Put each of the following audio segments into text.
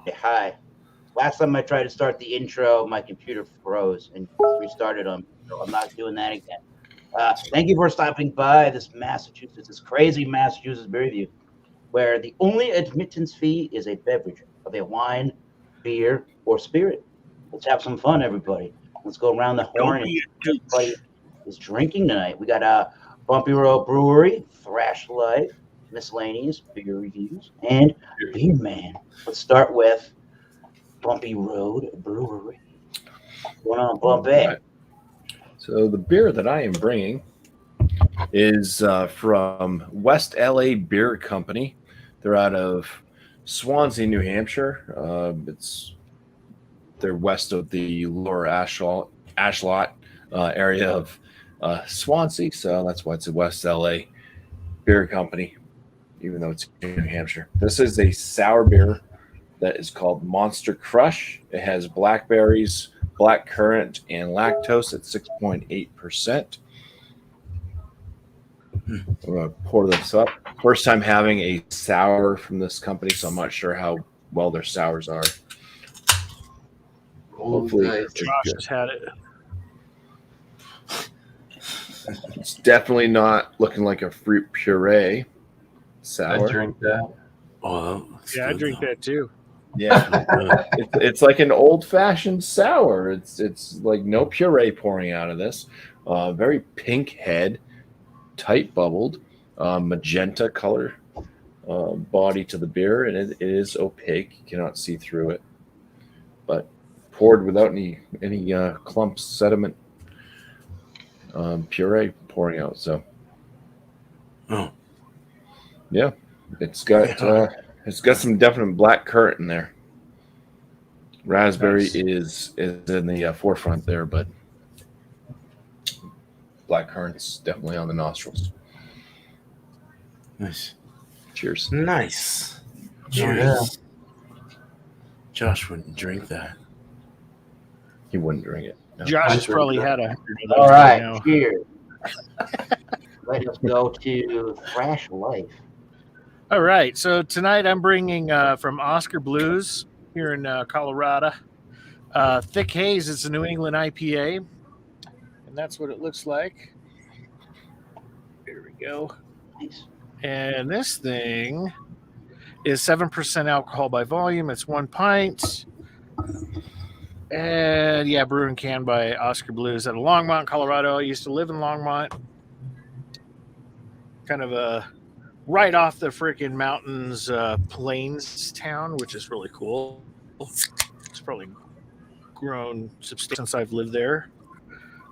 Hey, hi. Last time I tried to start the intro, my computer froze and restarted on me, so I'm not doing that again. Thank you for stopping by this crazy Massachusetts beer review, where the only admittance fee is a beverage of a wine, beer, or spirit. Let's have some fun, everybody. Let's go around the Don't horn and be see a what douche. everybody is drinking tonight. We got Bumpy Road Brewery, Thrash Life, miscellaneous beer reviews, and Beer Man. Let's start with Bumpy Road Brewery. What's going on, All Bumpy? right. So the beer that I am bringing is from West LA Beer Company. They're out of Swansea, New Hampshire. They're west of the Lower Ashlot area of Swansea, so that's why it's a West LA Beer Company, even though it's in New Hampshire. This is a sour beer that is called Monster Crush. It has blackberries, black currant, and lactose at 6.8%. I'm going to pour this up. First time having a sour from this company, so I'm not sure how well their sours are. Hopefully, Nice. they're Josh good. has had it. It's definitely not looking like a fruit puree I sour. drink that. Oh, that's Yeah, I good, drink though. that too. Yeah, it's like an old fashioned sour. It's like no puree pouring out of this. Very pink head, tight bubbled, magenta color body to the beer, and it is opaque. You cannot see through it, but poured without any clumps, sediment, puree pouring out. So Oh, yeah, it's got some definite black currant in there. Raspberry Nice. is in the forefront there, but black currant's definitely on the nostrils. nice. Cheers. Nice. Yeah. Cheers. Josh wouldn't drink that. He wouldn't drink it. No. Josh has drink probably that. had 100 of those All by right, now. cheers. Let us go to Thrash Life. All right, so tonight I'm bringing from Oscar Blues here in Colorado. Thick Haze. It's a New England IPA, and that's what it looks like. Here we go. Nice. And this thing is 7% alcohol by volume. It's 1 pint. And yeah, brew and canned by Oscar Blues out of Longmont, Colorado. I used to live in Longmont. Kind of a right off the freaking mountains, plains town, which is really cool. It's probably grown substantially since I've lived there.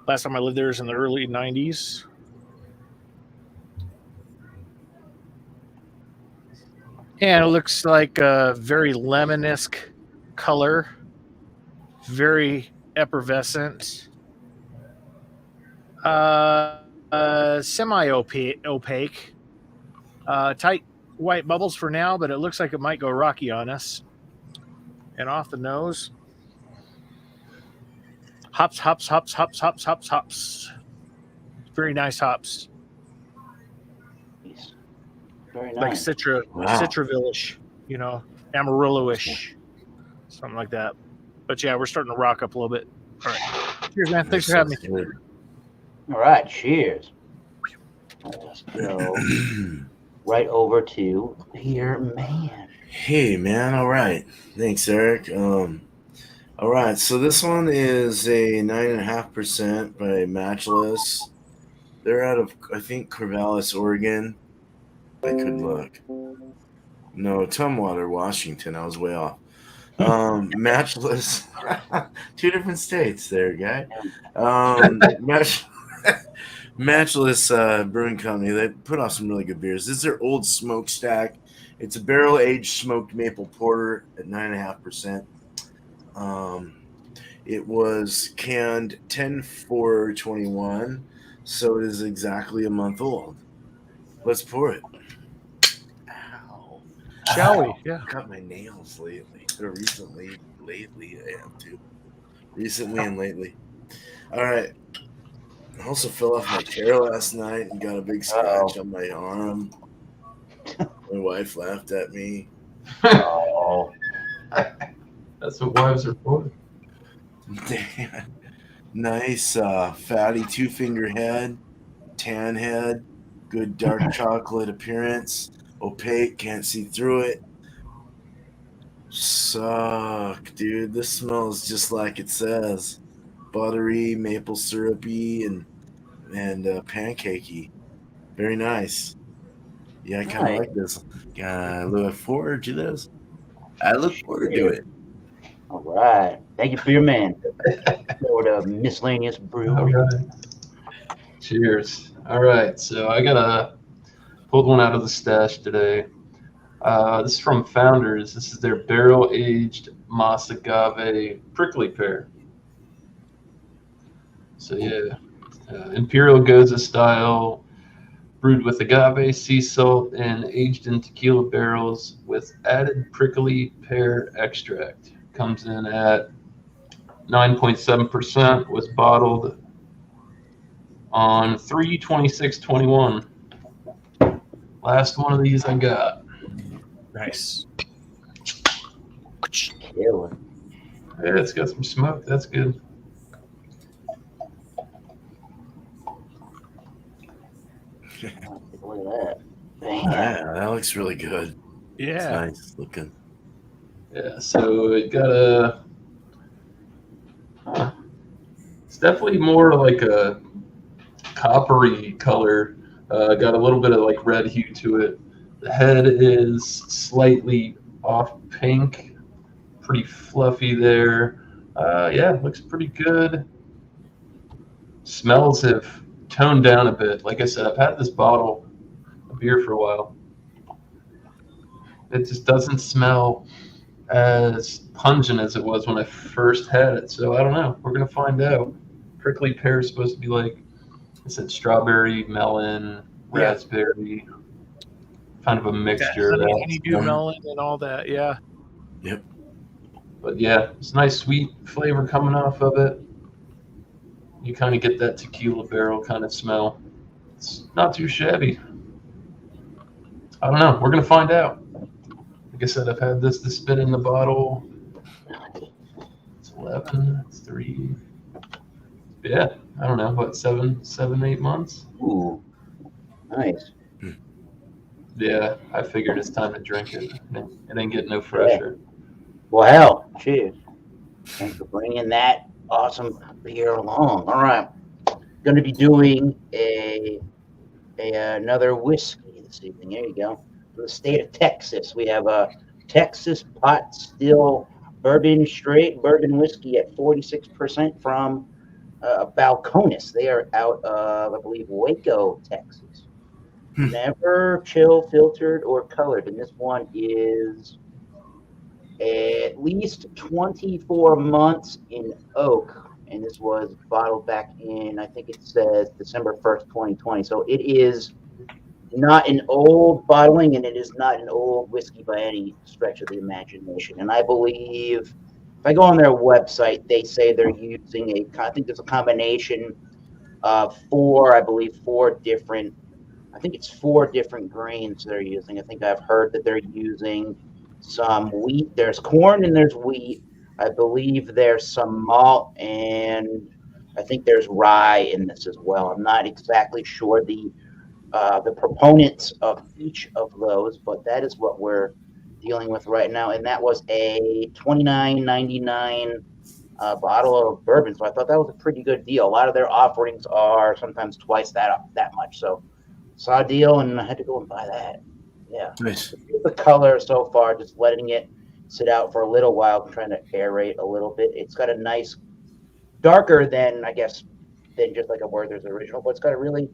Last time I lived there was in the early 90s. And it looks like a very lemon-esque color, very effervescent, semi-opaque, tight white bubbles for now, but it looks like it might go rocky on us. And off the nose, hops, hops, hops, hops, hops, hops, hops. Very nice hops, Nice. Very like nice. Citraville-ish, Amarillo-ish, something like that. But yeah, we're starting to rock up a little bit. All right, cheers, man. Thanks for having me. All right, cheers. Let's go right over to Beer Man. Hey, man. All right. Thanks, Eric. All right. So this one is a 9.5% by Matchless. They're out of, I think, Corvallis, Oregon. I could look. No, Tumwater, Washington. I was way off. Matchless. Two different states there, guy. Matchless Brewing Company. They put off some really good beers. This is their old smokestack. It's a barrel-aged smoked maple porter at 9.5%. It was canned 10/4/21, so it is exactly a month old. Let's pour it. Ow. Shall we? Yeah. Cut my nails lately. Or recently. Lately, I have to. Recently and lately. All right. I also fell off my chair last night and got a big scratch on my arm. My wife laughed at me. Oh, That's what wives are for. Nice, fatty two-finger head, tan head, good dark chocolate appearance, opaque, can't see through it. Suck, dude. This smells just like it says. Buttery, maple syrupy, and pancakey. Very nice. Yeah, I kind of Nice. like this. I look forward to this. I look forward to it. All right. Thank you for your man. Go to Miscellaneous All Brewery. right. Cheers. All right. So I pulled one out of the stash today. This is from Founders. This is their barrel-aged Mas Agave prickly pear. So yeah, Imperial Goza style, brewed with agave, sea salt, and aged in tequila barrels with added prickly pear extract. Comes in at 9.7%. Was bottled on 3/26/21. Last one of these I got. Nice. Killer. Yeah, it's got some smoke. That's good. Look at that. Bam. Yeah, that looks really good. It's Yeah. nice looking. Yeah, so it got it's definitely more like a coppery color. Got a little bit of like red hue to it. The head is slightly off pink, pretty fluffy there. Yeah, looks pretty good. Smells have toned down a bit. Like I said, I've had this bottle of beer for a while. It just doesn't smell as pungent as it was when I first had it. So I don't know. We're gonna find out. Prickly pear is supposed to be like I said, strawberry, melon, raspberry, kind of a mixture. Yeah, honeydew melon and all that. Yeah. Yep. But yeah, it's a nice sweet flavor coming off of it. You kind of get that tequila barrel kind of smell. It's not too shabby. I don't know. We're gonna find out. Like I said, I've had this spin in the bottle. It's 11. It's 3. Yeah, I don't know, what, 7, 8 months? Ooh. Nice. Yeah, I figured it's time to drink it. It ain't getting no fresher. Well, hell, cheers. Thanks for bringing that awesome beer along. All right. Going to be doing another whiskey this evening. There you go. From the state of Texas, we have a Texas pot still bourbon whiskey at 46% from Balcones. They are out of, I believe, Waco, Texas. Never chill, filtered, or colored. And this one is at least 24 months in oak. And this was bottled back in, I think it says December 1st, 2020. So it is not an old bottling, and it is not an old whiskey by any stretch of the imagination. And I believe, if I go on their website, they say they're using I think there's a combination of four different grains they're using. I think I've heard that they're using some wheat. There's corn and there's wheat. I believe there's some malt, and I think there's rye in this as well. I'm not exactly sure the proponents of each of those, but that is what we're dealing with right now. And that was a $29.99 bottle of bourbon. So I thought that was a pretty good deal. A lot of their offerings are sometimes twice that much. So saw a deal and I had to go and buy that. Yeah. Nice. The color so far, just letting it sit out for a little while, trying to aerate a little bit. It's got a nice, darker than just like a Werther's original, but it's got a really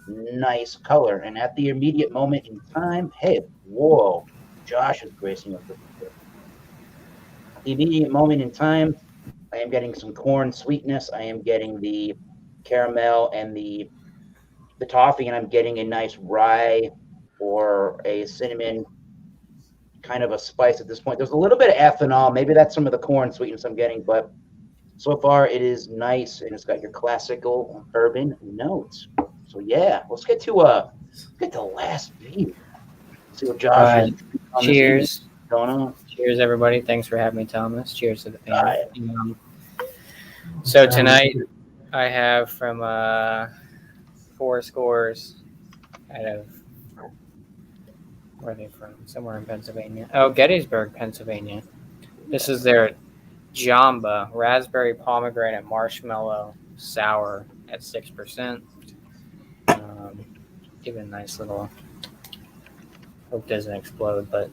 nice color. And at the immediate moment in time, hey, whoa, Josh is gracing us with the immediate moment in time, I am getting some corn sweetness. I am getting the caramel and the toffee, and I'm getting a nice rye or a cinnamon kind of a spice at this point. There's a little bit of ethanol. Maybe that's some of the corn sweetness I'm getting, but so far it is nice, and it's got your classical bourbon notes. So yeah, let's get to the last beer. See what Josh is Cheers. going on. Cheers, everybody. Thanks for having me, Thomas. Cheers to the Aye. family. So tonight I have from 4 scores out of, where are they from? Somewhere in Pennsylvania. Oh, Gettysburg, Pennsylvania. This is their Jamba raspberry pomegranate marshmallow sour at 6%. Give it a nice little, hope it doesn't explode, but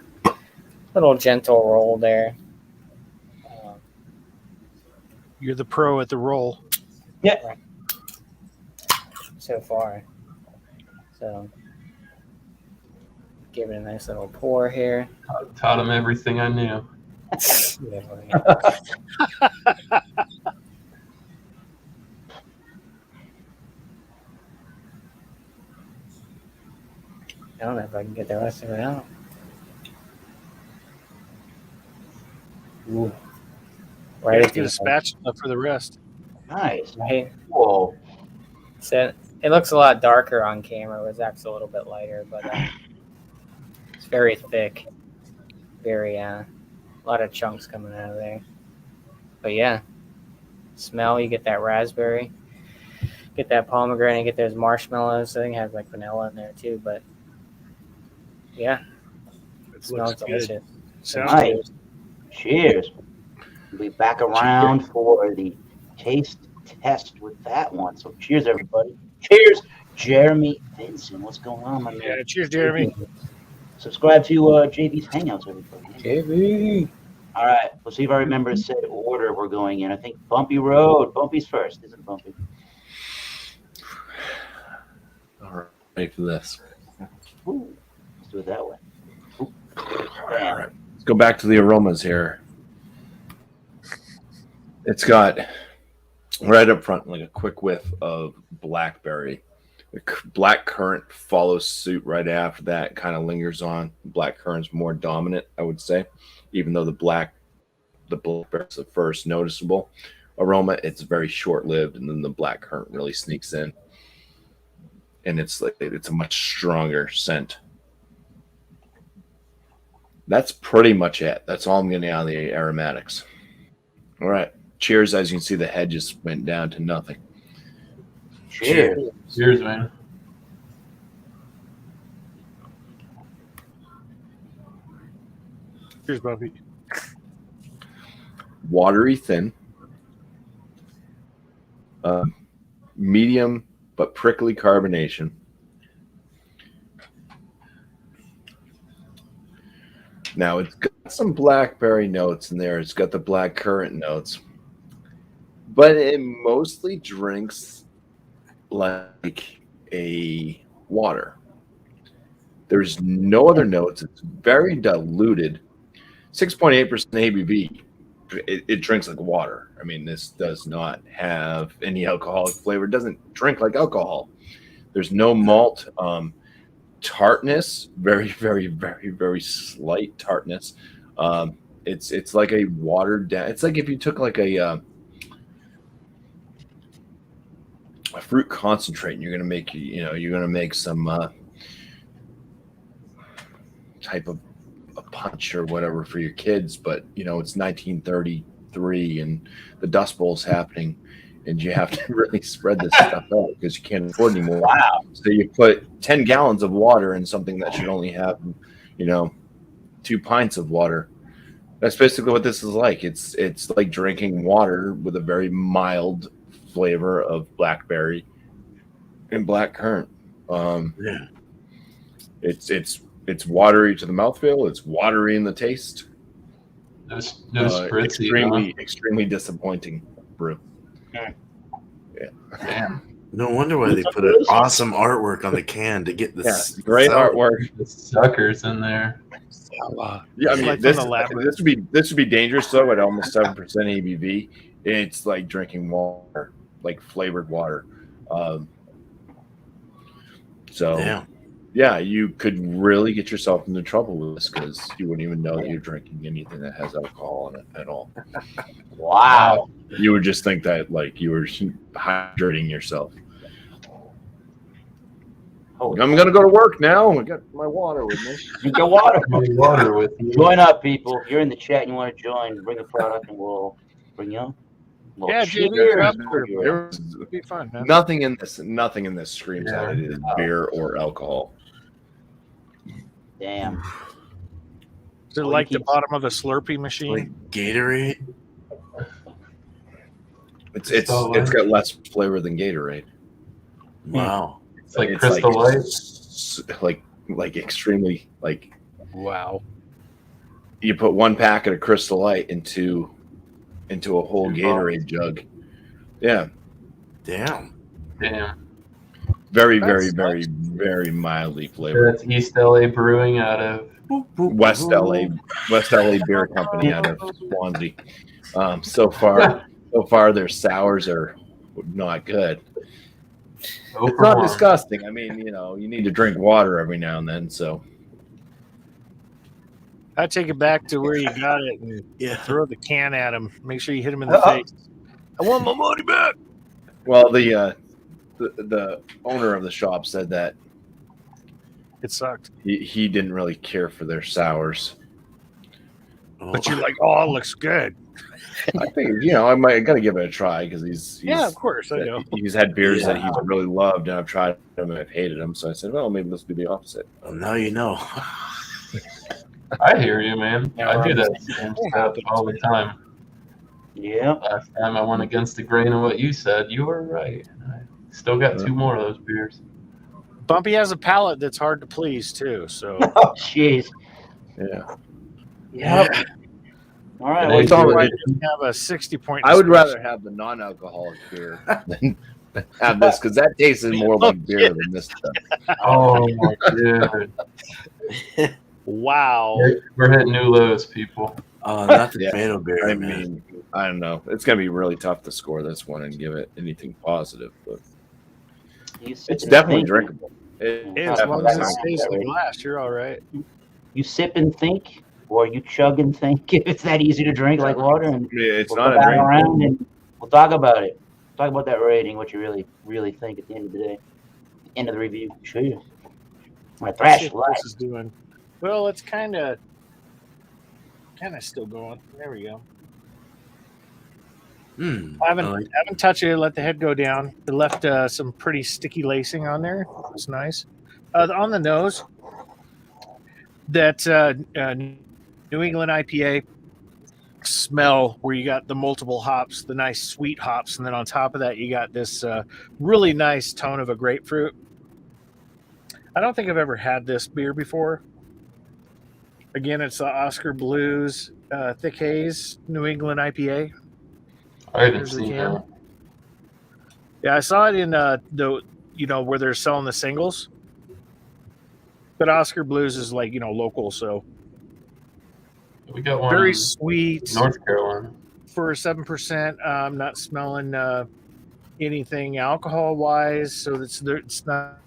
little gentle roll there. You're the pro at the roll. So far. So give it a nice little pour here. Taught him everything I knew. Yeah, I don't know if I can get the rest of it out. Ooh. Right at Get a the spatula for the rest. Nice. right. Whoa. So it looks a lot darker on camera. It was actually a little bit lighter, but it's very thick. Very a lot of chunks coming out of there. But yeah, smell. You get that raspberry, get that pomegranate, get those marshmallows. I think it has like vanilla in there too. But yeah, it smells Looks good. delicious. Sounds Nice. good. Cheers. We'll be back around for the taste test with that one. So cheers, everybody. Cheers, Jeremy Vincent. What's going on, my man? Yeah, cheers, Jeremy. Subscribe to JV's Hangouts, everybody. JV. All right. We'll see if I remember said order we're going in. I think Bumpy Road. Bumpy's first, isn't Bumpy? All right, ready for this. Ooh, let's do it that way. Ooh. All right, let's go back to the aromas here. It's got right up front like a quick whiff of blackberry. The black currant follows suit right after that, kind of lingers on. Black currant's more dominant, I would say, even though the blackberry's the first noticeable aroma. It's very short-lived, and then the black currant really sneaks in, and it's a much stronger scent. That's pretty much it. That's all I'm getting out of the aromatics. All right, cheers. As you can see, the head just went down to nothing. Cheers. Cheers, man. Cheers, Bumpy. Watery thin, medium but prickly carbonation. Now it's got some blackberry notes in there. It's got the black currant notes, but it mostly drinks like a water. There's no other notes. It's very diluted. 6.8% ABV. It drinks like water. I mean, this does not have any alcoholic flavor. It doesn't drink like alcohol. There's no malt. Tartness, very, very, very, very slight tartness. It's like a watered down. It's like if you took like a fruit concentrate and you're gonna make some type of a punch or whatever for your kids, but it's 1933 and the Dust Bowl's happening, and you have to really spread this stuff out because you can't afford anymore. Wow. So you put 10 gallons of water in something that should only have 2 pints of water. That's basically what this is like. It's like drinking water with a very mild flavor of blackberry and black currant. Yeah. It's watery to the mouthfeel. It's watery in the taste. No spritzy. Extremely disappointing brew. Yeah. Yeah. Damn. No wonder why they put an awesome artwork on the can to get this. Great sour. artwork. The suckers in there. Yeah, I mean, like this from the labyrinth. would be dangerous though at almost 7% ABV. It's like drinking water, like flavored water. Damn. Yeah, you could really get yourself into trouble with this because you wouldn't even know that you're drinking anything that has alcohol in it at all. Wow. You would just think that like you were hydrating yourself. Holy I'm gonna go to work now. I got my water with me. You got water. Maybe water with you. Join up, people. If you're in the chat and you want to join, bring a product and we'll bring you on. Well, Yeah, cheers. JB, get up there. There was It'll be fun, man. nothing in this screams Yeah. that it is beer or alcohol. Damn. Is it Well, like you the keep- bottom of a Slurpee machine? Like Gatorade. It's So, got less flavor than Gatorade. Wow. It's like Crystal Light. like extremely like Wow. you put one packet of Crystal Light into a whole Two Gatorade jug. Yeah, Damn. Damn. very, That very, sucks. very, very mildly flavored. That's East LA Brewing out of. West LA Beer Company out of Swansea. So far their sours are not good. It's not disgusting. I mean, you need to drink water every now and then. So I take it back to where you got it and Yeah. throw the can at him. Make sure you hit him in the face. I want my money back. well, the owner of the shop said that It sucked. he didn't really care for their sours. But you're like, oh, it looks good. I think I got to give it a try because he's Yeah, of course, I know. he's had beers that Yeah. he's really loved, and I've tried them and I've hated them. So I said, well, maybe this will be the opposite. Well, now you know. I hear you, man. Yeah, I do that it same stuff happens. all the time. Yeah. Last time I went against the grain of what you said. You were right. I still got 2 more of those beers. Bumpy has a palate that's hard to please, too. So Oh, jeez. Yeah, Yep. All right. Yeah, Well, it's all I right. have a 60-point. I would rather have the non-alcoholic beer than have this because that tasted more like beer than this stuff. Oh, my dude. Wow. We're hitting new lows, people. Not the Yeah. tomato beer, I man. mean, I don't know. It's gonna be really tough to score this one and give it anything positive, but you sip it's and definitely think. drinkable. It Hey, as long definitely as it stays in the drinkable. glass, you're all right. You sip and think, or you chug and think. If it's that easy to drink like water, and Yeah, it's we'll not go a back drink. around and we'll talk about it. Talk about that rating, what you really think at the end of the day, end of the review. Sure. My Let's see thrash what life. this is doing. Well, it's kind of still going. There we go. I haven't touched it. Let the head go down. It left some pretty sticky lacing on there. It's nice. On the nose, that New England IPA smell where you got the multiple hops, the nice sweet hops, and then on top of that you got this really nice tone of a grapefruit. I don't think I've ever had this beer before. Again, it's the Oscar Blues Thick Haze New England IPA. I haven't Here's the seen can. that. Yeah, I saw it in the where they're selling the singles. But Oscar Blues is like local, so We got one very in sweet North Carolina. for 7%. I'm not smelling anything alcohol wise, so it's not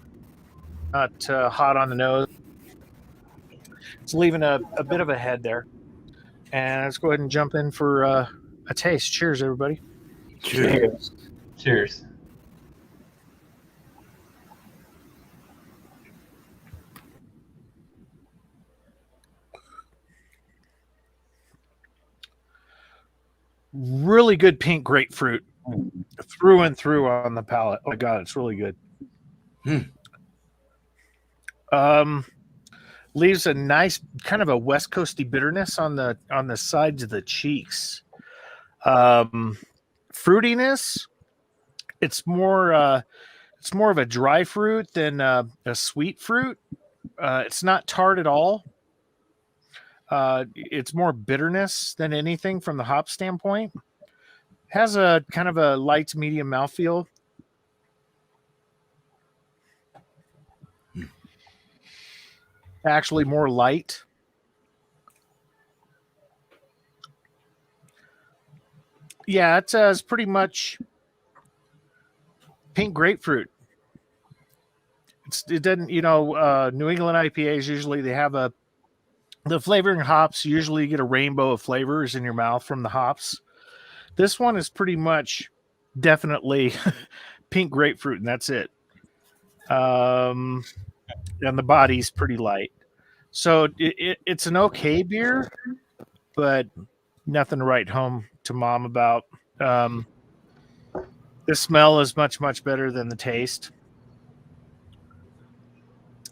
hot on the nose. It's leaving a bit of a head there. And let's go ahead and jump in for a taste. Cheers, everybody. Cheers. Cheers. Really good pink grapefruit through and through on the palate. Oh my god, it's really good. Leaves a nice kind of a West Coasty bitterness on the sides of the cheeks. Fruitiness. It's more of a dry fruit than a sweet fruit. It's not tart at all. It's more bitterness than anything from the hop standpoint. Has a kind of a light to medium mouthfeel. Actually more light. Yeah, it's pretty much pink grapefruit. It doesn't, New England IPAs usually they have the flavoring hops. Usually you get a rainbow of flavors in your mouth from the hops. This one is pretty much definitely pink grapefruit, and that's it. and the body's pretty light. So it's an okay beer, but nothing to write home to mom about. The smell is much better than the taste.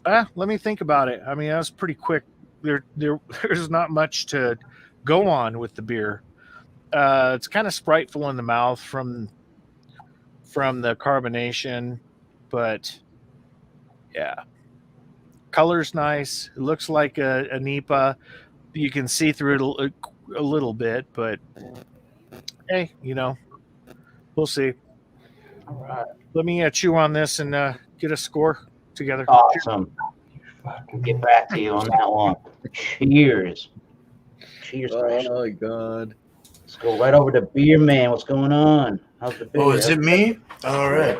Let me think about it. I mean, that was pretty quick. There's not much to go on with the beer. It's kind of spriteful in the mouth from the carbonation, but yeah, color's nice. It looks like a NEPA. You can see through it a little bit, but hey, we'll see. All right. Let me chew on this and get a score together. Awesome. We'll get back to you on that one. Cheers. Cheers, Crash. Oh my god. Let's go right over to Beer Man. What's going on? How's the beer? Oh, is it me? All right.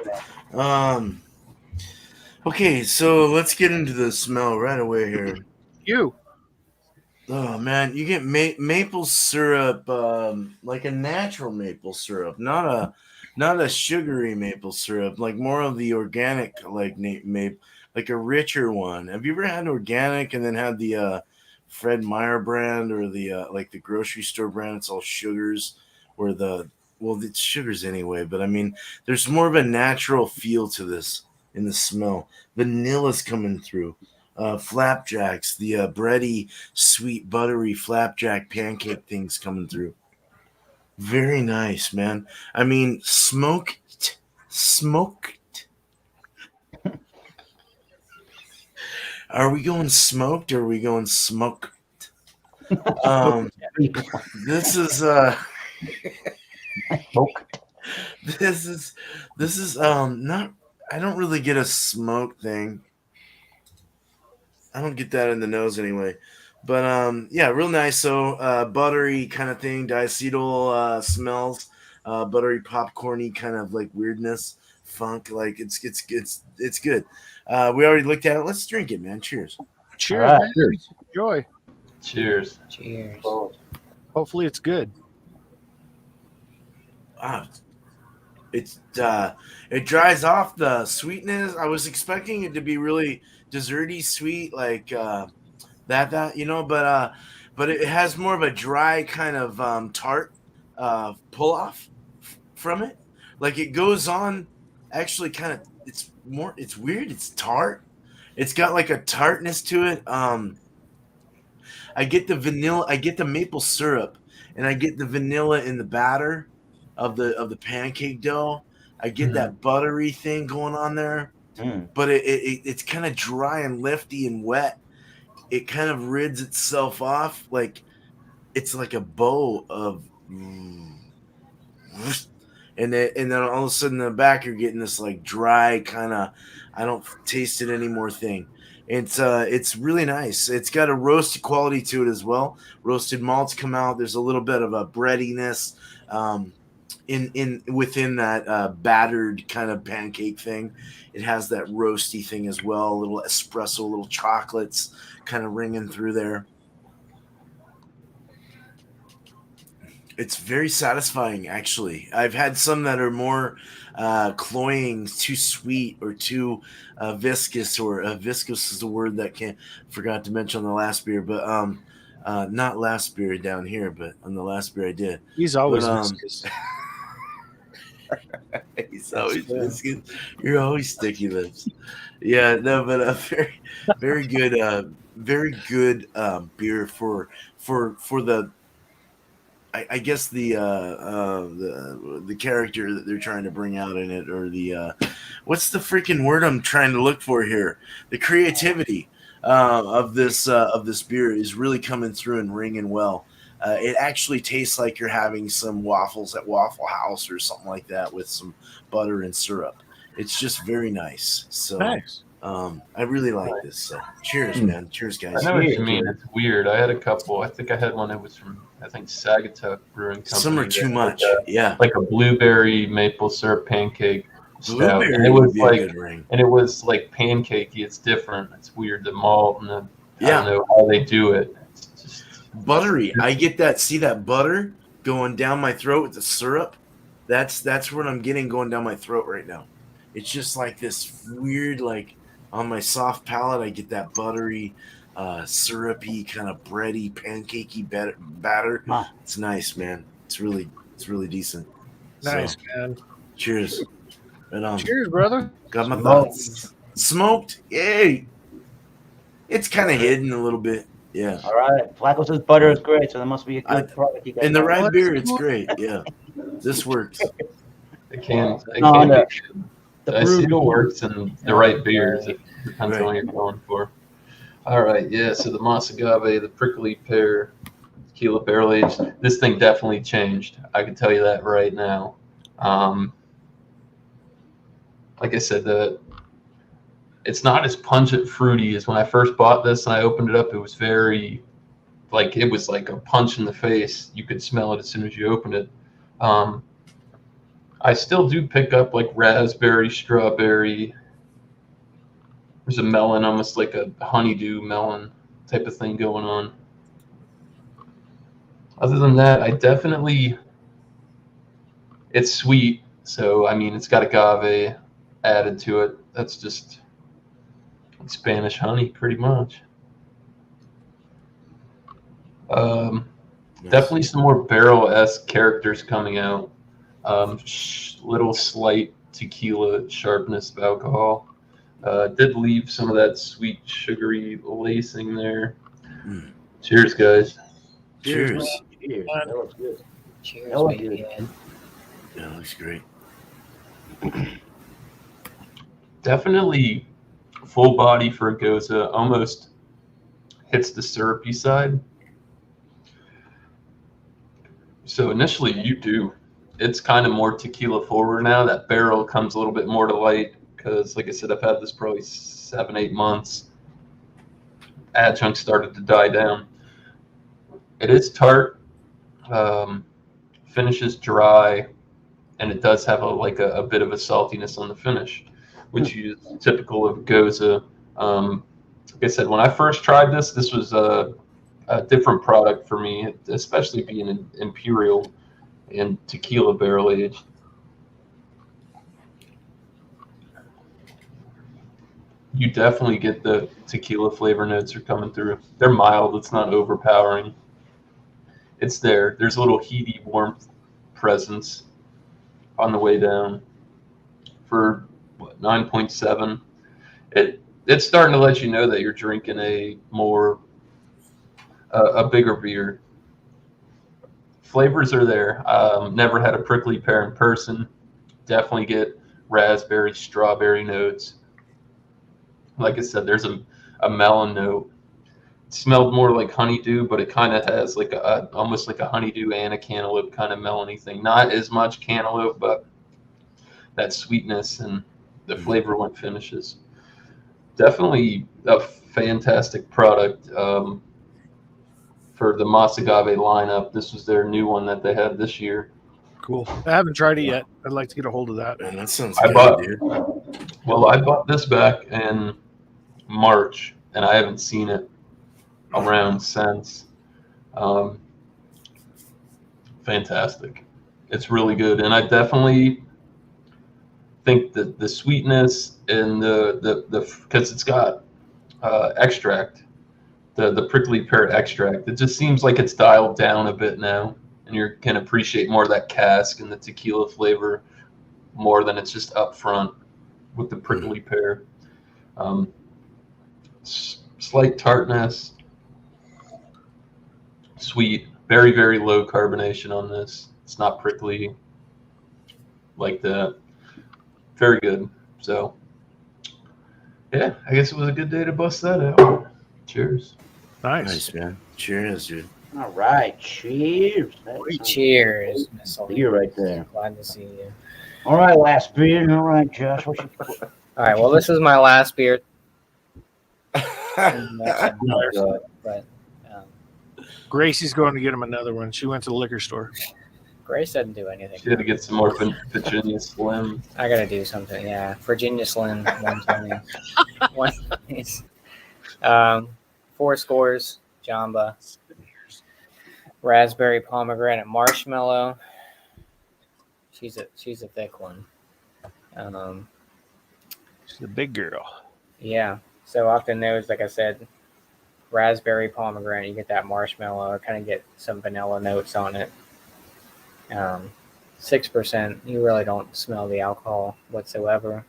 Okay, so let's get into the smell right away here. You. Oh man, you get maple syrup, like a natural maple syrup, not a sugary maple syrup, like more of the organic, like like a richer one. Have you ever had organic and then had the Fred Meyer brand or the like the grocery store brand? It's all sugars, or it's sugars anyway. But I mean, there's more of a natural feel to this in the smell. Vanilla's coming through. Flapjacks, the bready, sweet, buttery flapjack pancake things coming through. Very nice, man. I mean, smoked. Are we going smoked or are we going smoked? This is Smoke. this is not. I don't really get a smoke thing. I don't get that in the nose anyway. But yeah, real nice. So buttery kind of thing, diacetyl smells, buttery popcorny kind of like weirdness, funk. Like it's good. We already looked at it. Let's drink it, man. Cheers. Cheers, All right. man. Cheers. Enjoy. Cheers. Cheers. Hopefully it's good. Wow. It dries off the sweetness. I was expecting it to be really desserty sweet, like that, but it has more of a dry kind of tart pull off from it. Like it goes on, actually, kind of. It's weird. It's tart. It's got like a tartness to it. I get the vanilla. I get the maple syrup, and I get the vanilla in the batter of the pancake dough. I get that buttery thing going on there, but it's kind of dry and lifty and wet. It kind of rids itself off like it's like a bow of, and then all of a sudden in the back you're getting this like dry kind of, I don't taste it anymore thing. It's really nice. It's got a roasted quality to it as well. Roasted malts come out. There's a little bit of a breadiness. Within that battered kind of pancake thing. It has that roasty thing as well, a little espresso, a little chocolates kind of ringing through there. It's very satisfying, actually. I've had some that are more cloying, too sweet or too viscous, or viscous is a word that forgot to mention on the last beer, but not last beer down here, but on the last beer I did. He's always viscous. He's always viscous. You're always sticky lips. Yeah, no, but very good beer for the. I guess the character that they're trying to bring out in it, or the what's the freaking word I'm trying to look for here? The creativity of this beer is really coming through and ringing well. It actually tastes like you're having some waffles at Waffle House or something like that with some butter and syrup. It's just very nice. So Nice. I really like this. So cheers, man. Cheers, guys. I know what you mean. It's weird. I had a couple. I think I had one that was from, I think, Sagatuck Brewing Company. Some are too much. Yeah. Like a blueberry maple syrup pancake stout. Blueberry And it would was be a like, good ring. and it was like pancakey. It's different. It's weird. The malt and I Yeah. don't know how they do it. It's just Buttery. I get that. See that butter going down my throat with the syrup? That's what I'm getting going down my throat right now. It's just like this weird, like on my soft palate, I get that buttery, syrupy, kind of bready, pancakey batter. Huh. It's nice, man. It's really decent. Nice, So, man. cheers. Right on. Cheers, brother. Got my Smoked. thoughts. Smoked. Yay. It's kind of hidden a little bit. Yeah. All right. Flacco says butter is great, so that must be a good I- product. You guys And the have. rye What? beer, it's great. Yeah. This works. It can. It No, can no. be. The I brew see what works in the right beers. Right. It depends Right. on what you're going for. All right, yeah. So the Mas Agave, the prickly pear, tequila barrel aged. This thing definitely changed. I can tell you that right now. Like I said, it's not as pungent fruity as when I first bought this and I opened it up. It was very, like it was like a punch in the face. You could smell it as soon as you opened it. I still do pick up like raspberry, strawberry. There's a melon, almost like a honeydew melon type of thing going on. Other than that, it's sweet. So, I mean, it's got agave added to it. That's just Spanish honey, pretty much. Definitely some more barrel-esque characters coming out. Little slight tequila sharpness of alcohol. Did leave some of that sweet, sugary lacing there. Mm. Cheers, guys. Cheers. Cheers. That looks good. Cheers, Hell, baby. dude. Yeah. Yeah, it looks great. Definitely full body for a Goza. Almost hits the syrupy side. So initially it's kind of more tequila forward now. That barrel comes a little bit more to light because, like I said, I've had this probably 7-8 months. Adjunct started to die down. It is tart, finishes dry, and it does have a bit of a saltiness on the finish, which is typical of Goza. Like I said, when I first tried this was a different product for me, especially being an imperial and tequila barrel aged. You definitely get the tequila flavor notes are coming through. They're mild. It's not overpowering. It's there. There's a little heaty warmth presence on the way down for 9.7. It's starting to let you know that you're drinking a bigger beer. Flavors are there. Never had a prickly pear in person. Definitely get raspberry, strawberry notes. Like I said, there's a melon note. It smelled more like honeydew, but it kind of has like almost like a honeydew and a cantaloupe kind of melony thing. Not as much cantaloupe, but that sweetness and the flavor when it finishes. Definitely a fantastic product for the Mas Agave lineup. This was their new one that they had this year. Cool. I haven't tried it yet. I'd like to get a hold of that. Man, that sounds I good, bought- dude. Well, I bought this back in March, and I haven't seen it around since. Fantastic. It's really good. And I definitely think that the sweetness and because it's got extract, the prickly pear extract, it just seems like it's dialed down a bit now, and you can appreciate more of that cask and the tequila flavor more than it's just up front with the prickly pear. Slight tartness, sweet, very, very low carbonation on this. It's not prickly like that. Very good. So, yeah, I guess it was a good day to bust that out. Cheers. Nice. Nice, man. Cheers, dude. All right. Cheers. That's Cheers, Miss beer right there. Glad to see you. All right, last beer. All right, Josh. What you All right, well, this is my last beer. No, But Gracie's going to get him another one. She went to the liquor store. Grace doesn't do anything. She had to get some more Virginia Slim. I gotta do something. Yeah, Virginia Slim 120. 120s. 4 scores. Jamba. Raspberry, pomegranate, marshmallow. She's a thick one. She's a big girl. Yeah. So often those, like I said, raspberry pomegranate, you get that marshmallow, kind of get some vanilla notes on it. 6%, you really don't smell the alcohol whatsoever.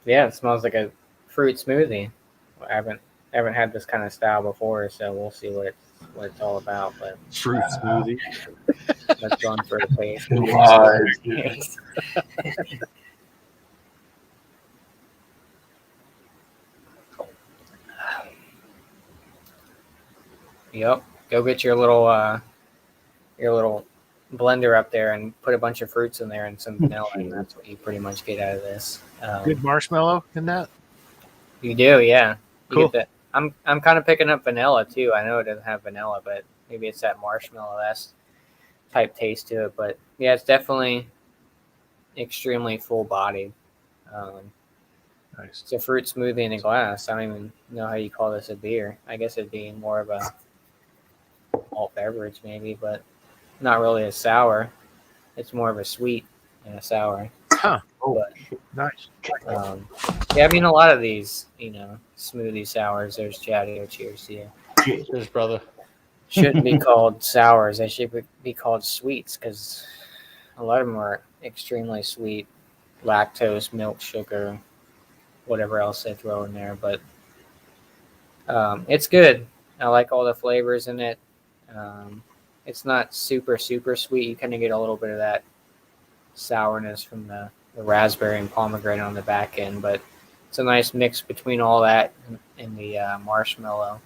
Yeah, it smells like a fruit smoothie. I haven't had this kind of style before, so we'll see what it's all about. But Fruit smoothie. let's run for a taste. Lies, dude. Yep. Go get your little blender up there and put a bunch of fruits in there and some vanilla, and that's what you pretty much get out of this. Good marshmallow in that. You do, yeah. You Cool. get that. I'm kind of picking up vanilla too. I know it doesn't have vanilla, but maybe it's that marshmallow type taste to it. But yeah, it's definitely extremely full bodied. Nice. It's a fruit smoothie in a glass. I don't even know how you call this a beer. I guess it'd be more of a malt beverage maybe, but not really a sour. It's more of a sweet and a sour. Huh. Oh, But, Nice. yeah, I mean, a lot of these, smoothie sours, there's Chatty or cheers to you. cheers. Cheers, brother. Shouldn't be called sours. They should be called sweets because a lot of them are extremely sweet. Lactose, milk, sugar, whatever else they throw in there. But it's good. I like all the flavors in it. It's not super, super sweet. You kind of get a little bit of that sourness from the raspberry and pomegranate on the back end, but it's a nice mix between all that and the marshmallow.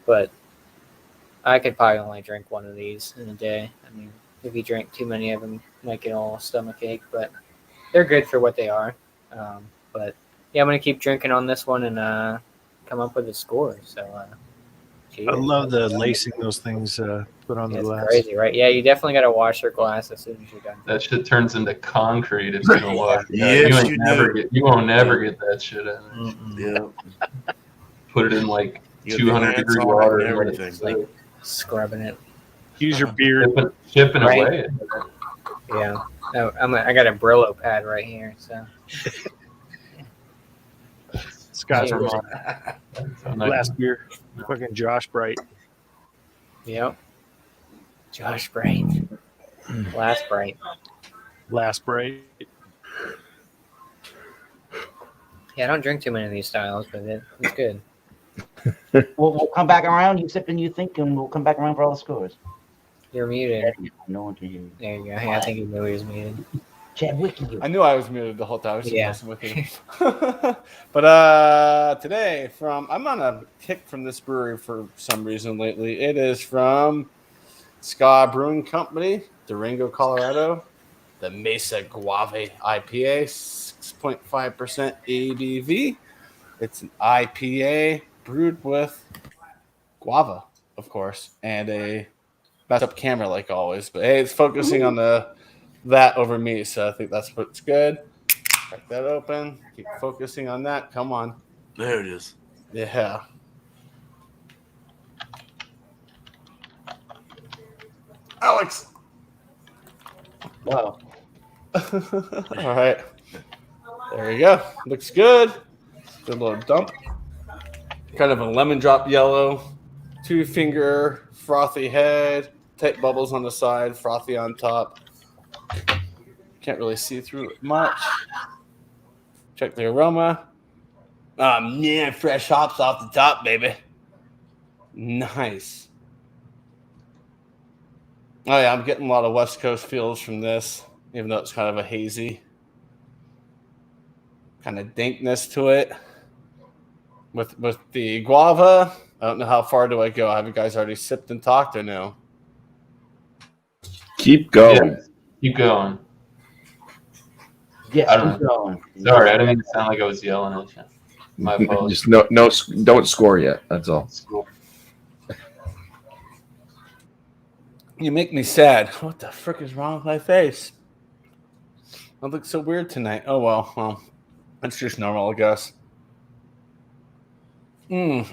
But I could probably only drink one of these in a day. I mean, if you drink too many of them, you might get a little stomach ache, but they're good for what they are. But yeah, I'm going to keep drinking on this one and come up with a score. So, cheers. I love the lacing those things put on the It's glass. crazy, right? Yeah, you definitely got to wash your glass as soon as you're done. That shit turns into concrete if you don't wash it. Yes, You won't never get that shit out of it. Yeah. Put it in like You got 200 the degree ants on water and and let it everything. sit. Like scrubbing it. Use your beard. Chipping Right. away. Yeah. I got a Brillo pad right here. So Scott's Cheers. last beer. Fucking Josh Bright. yep. Josh Bright. Last Bright. Last Bright. Yeah, I don't drink too many of these styles, but it's good. We'll come back around. You sip and you think, and we'll come back around for all the scores. You're muted. No one can hear you. There you go. Yeah, I think you knew he was muted. Chad Wiki, you. I knew I was muted the whole time. I was just Yeah. messing with you. But today, I'm on a kick from this brewery for some reason lately. It is from Ska Brewing Company, Durango, Colorado. The Mesa Guave IPA, 6.5% ABV. It's an IPA brewed with guava, of course, and a messed up camera like always. But hey, it's focusing on that over me, so I think that's what's good. Crack that open. Keep focusing on that. Come on. There it is. Yeah. Alex. Wow. All right. There you go. Looks good. Good little dump. Kind of a lemon drop yellow. 2-finger frothy head. Tight bubbles on the side. Frothy on top. Can't really see through it much. Check the aroma. Yeah, fresh hops off the top, baby. Nice. Oh yeah, I'm getting a lot of West Coast feels from this, even though it's kind of a hazy kind of dankness to it. With the guava, I don't know how far do I go. Have you guys already sipped and talked or no? Keep going. Yeah. Keep going. Yes, I don't keep going. Sorry, I didn't mean to sound like I was yelling at you. My apologies. Just no, don't score yet. That's all. You make me sad. What the frick is wrong with my face? I look so weird tonight. Oh well, that's just normal, I guess. You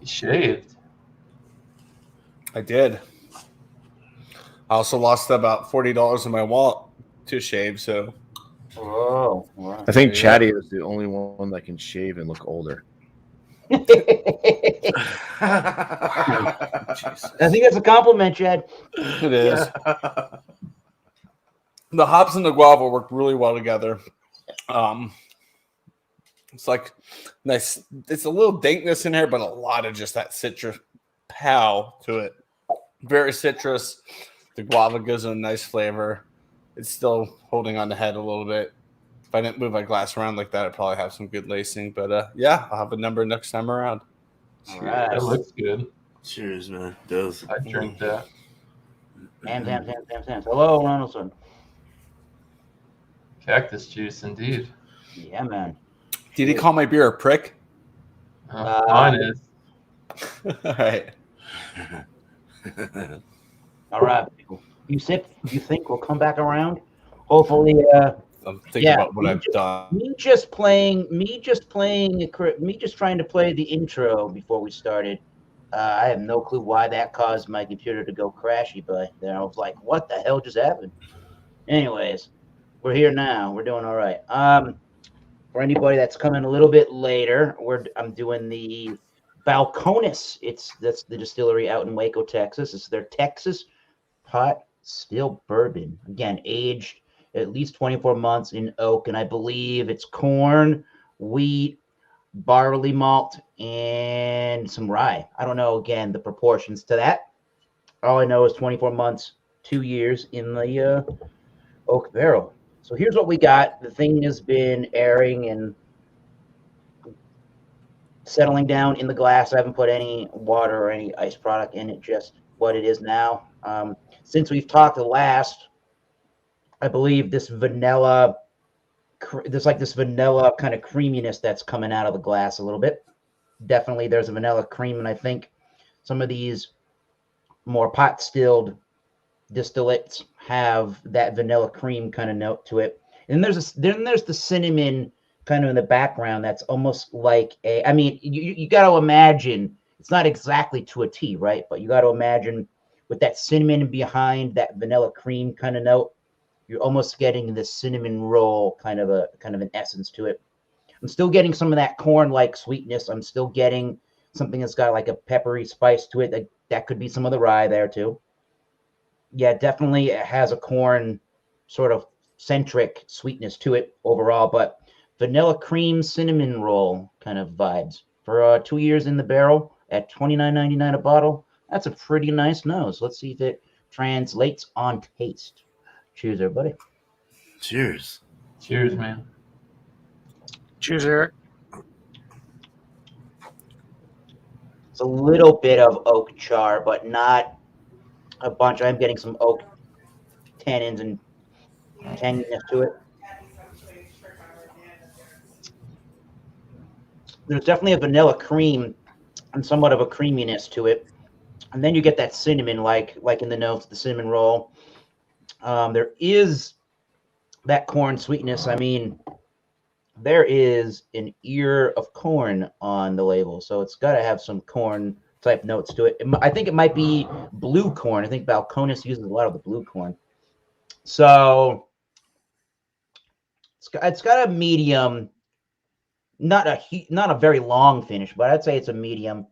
shaved. I did. I also lost about $40 in my wallet to shave, so Oh, wow. I think Yeah. Chatty is the only one that can shave and look older. I think that's a compliment, Chad. it is. The hops and the guava work really well together. It's like nice. It's a little dankness in here, but a lot of just that citrus pow to it. Very citrus. The guava gives it a nice flavor. It's still holding on the head a little bit. If I didn't move my glass around like that, I'd probably have some good lacing. But yeah, I'll have a number next time around. All right. That looks good. Cheers, man. Does. I drink that. Sam. Hello, Ronaldson. Cactus juice, indeed. Yeah, man. Did he call my beer a prick? Mine is. All right. All right, people. You think we'll come back around? Hopefully, I'm thinking about what I've done. me just trying to play the intro before we started. I have no clue why that caused my computer to go crashy, but then I was like, what the hell just happened? Anyways, we're here now. We're doing all right. For anybody that's coming a little bit later, I'm doing the Balcones. That's the distillery out in Waco, Texas. It's their Texas pot still bourbon. Again, aged at least 24 months in oak, and I believe it's corn, wheat, barley malt, and some rye. I don't know, again, the proportions to that. All I know is 24 months, 2 years in the oak barrel. So here's what we got. The thing has been airing and settling down in the glass. I haven't put any water or any ice product in it, just what it is now. Since we've talked the last, I believe there's vanilla kind of creaminess that's coming out of the glass a little bit. Definitely there's a vanilla cream, and I think some of these more pot stilled distillates have that vanilla cream kind of note to it. And there's the cinnamon kind of in the background that's almost like you got to imagine, it's not exactly to a T, right? But you got to imagine with that cinnamon behind that vanilla cream kind of note, you're almost getting this cinnamon roll kind of an essence to it. I'm still getting some of that corn-like sweetness. I'm still getting something that's got like a peppery spice to it. That could be some of the rye there too. Yeah, definitely it has a corn sort of centric sweetness to it overall, but vanilla cream cinnamon roll kind of vibes. For 2 years in the barrel at $29.99 a bottle, that's a pretty nice nose. Let's see if it translates on taste. Cheers, everybody. Cheers. Cheers, man. Cheers, Eric. It's a little bit of oak char, but not a bunch. I'm getting some oak tannins and tanginess to it. There's definitely a vanilla cream and somewhat of a creaminess to it. And then you get that cinnamon, like in the notes, the cinnamon roll. There is that corn sweetness. I mean, there is an ear of corn on the label, so it's got to have some corn type notes to it. I think it might be blue corn. I think Balcones uses a lot of the blue corn. So it's got a medium, not a very long finish, but I'd say it's a medium.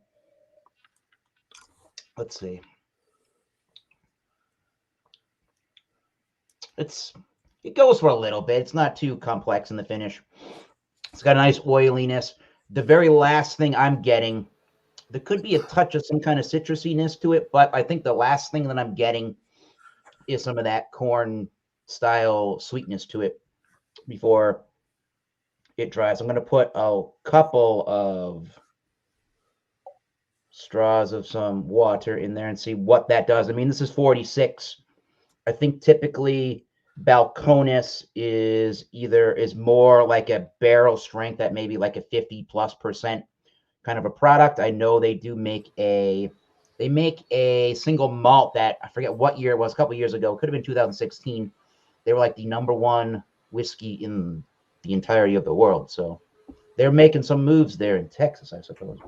Let's see. It goes for a little bit. It's not too complex in the finish. It's got a nice oiliness. The very last thing I'm getting, there could be a touch of some kind of citrusiness to it, but I think the last thing that I'm getting is some of that corn style sweetness to it before it dries. I'm going to put a couple of straws of some water in there and see what that does. I mean, this is 46. I think typically Balcones is more like a barrel strength at maybe like a 50+% kind of a product. I know they make a single malt that I forget what year it was, a couple years ago. It could have been 2016. They were like the #1 whiskey in the entirety of the world. So they're making some moves there in Texas, I suppose.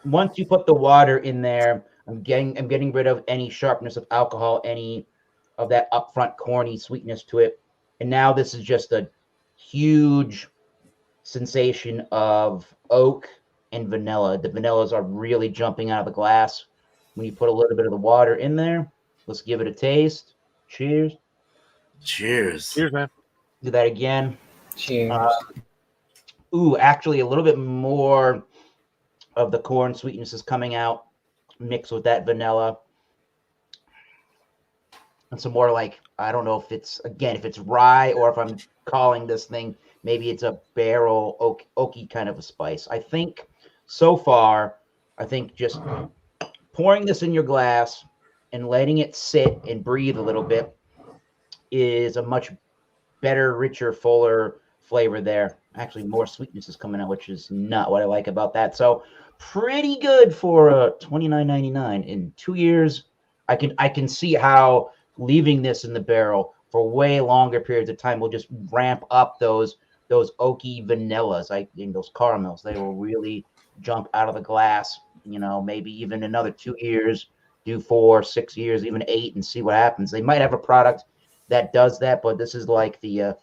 Once you put the water in there, I'm getting rid of any sharpness of alcohol, any of that upfront corny sweetness to it. And now this is just a huge sensation of oak and vanilla. The vanillas are really jumping out of the glass when you put a little bit of the water in there. Let's give it a taste. Cheers. Cheers. Cheers, man. Do that again. Cheers. Actually, a little bit more of the corn sweetness is coming out, mixed with that vanilla. And some more like, I don't know if it's rye or if I'm calling this thing, maybe it's a barrel oaky kind of a spice. I think so far, just pouring this in your glass and letting it sit and breathe a little bit is a much better, richer, fuller flavor there. Actually, more sweetness is coming out, which is not what I like about that. So pretty good for $29.99 in 2 years. I can see how leaving this in the barrel for way longer periods of time will just ramp up those oaky vanillas, in those caramels. They will really jump out of the glass. Maybe even another 2 years, do 4, 6 years, even 8, and see what happens. They might have a product that does that, but this is like the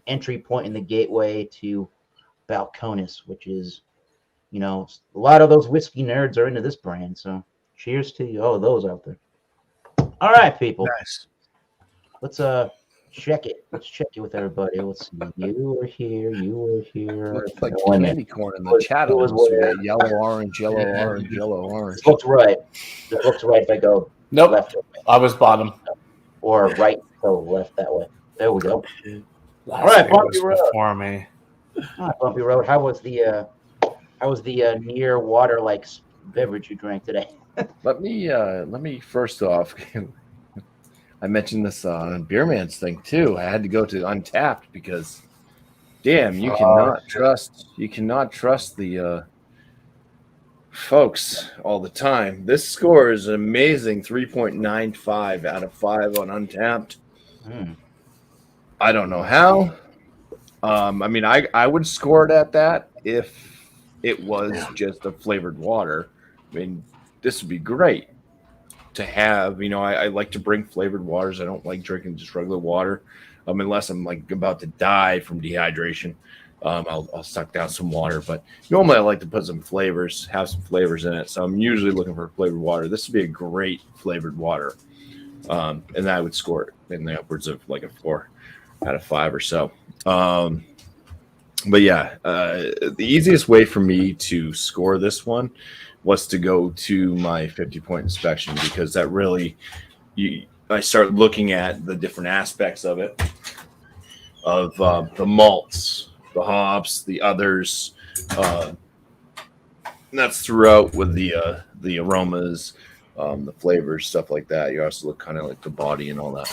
entry point in the gateway to Balcones, which is, a lot of those whiskey nerds are into this brand. So cheers to all of those out there. All right, people. Nice. Let's check it. Let's check it with everybody. Let's see. You were here. Looks like candy corn in the chat. Yellow, orange, yellow, orange, yellow, orange. This looks right. This looks right if I go Nope. left I was bottom. or right, so left that way. There we go. Last All right, name Bumpy was Road. before me. All right, Bumpy Road. How was the near water like beverage you drank today? Let me first off, I mentioned this on Beer Man's thing too. I had to go to Untapped because, damn, you cannot trust the folks all the time. This score is an amazing 3.95 out of 5 on Untapped. I don't know how. I would score it at that if it was just a flavored water. This would be great to have. I like to bring flavored waters. I don't like drinking just regular water, unless I'm like about to die from dehydration. I'll suck down some water, but normally I like to put some flavors, have some flavors in it. So I'm usually looking for flavored water. This would be a great flavored water, and I would score it in the upwards of like a 4 out of 5 or so. But yeah, the easiest way for me to score this one was to go to my 50-point inspection, because that really, I start looking at the different aspects of it, of the malts, the hops, the others. And that's throughout with the aromas, the flavors, stuff like that. You also look kind of like the body and all that.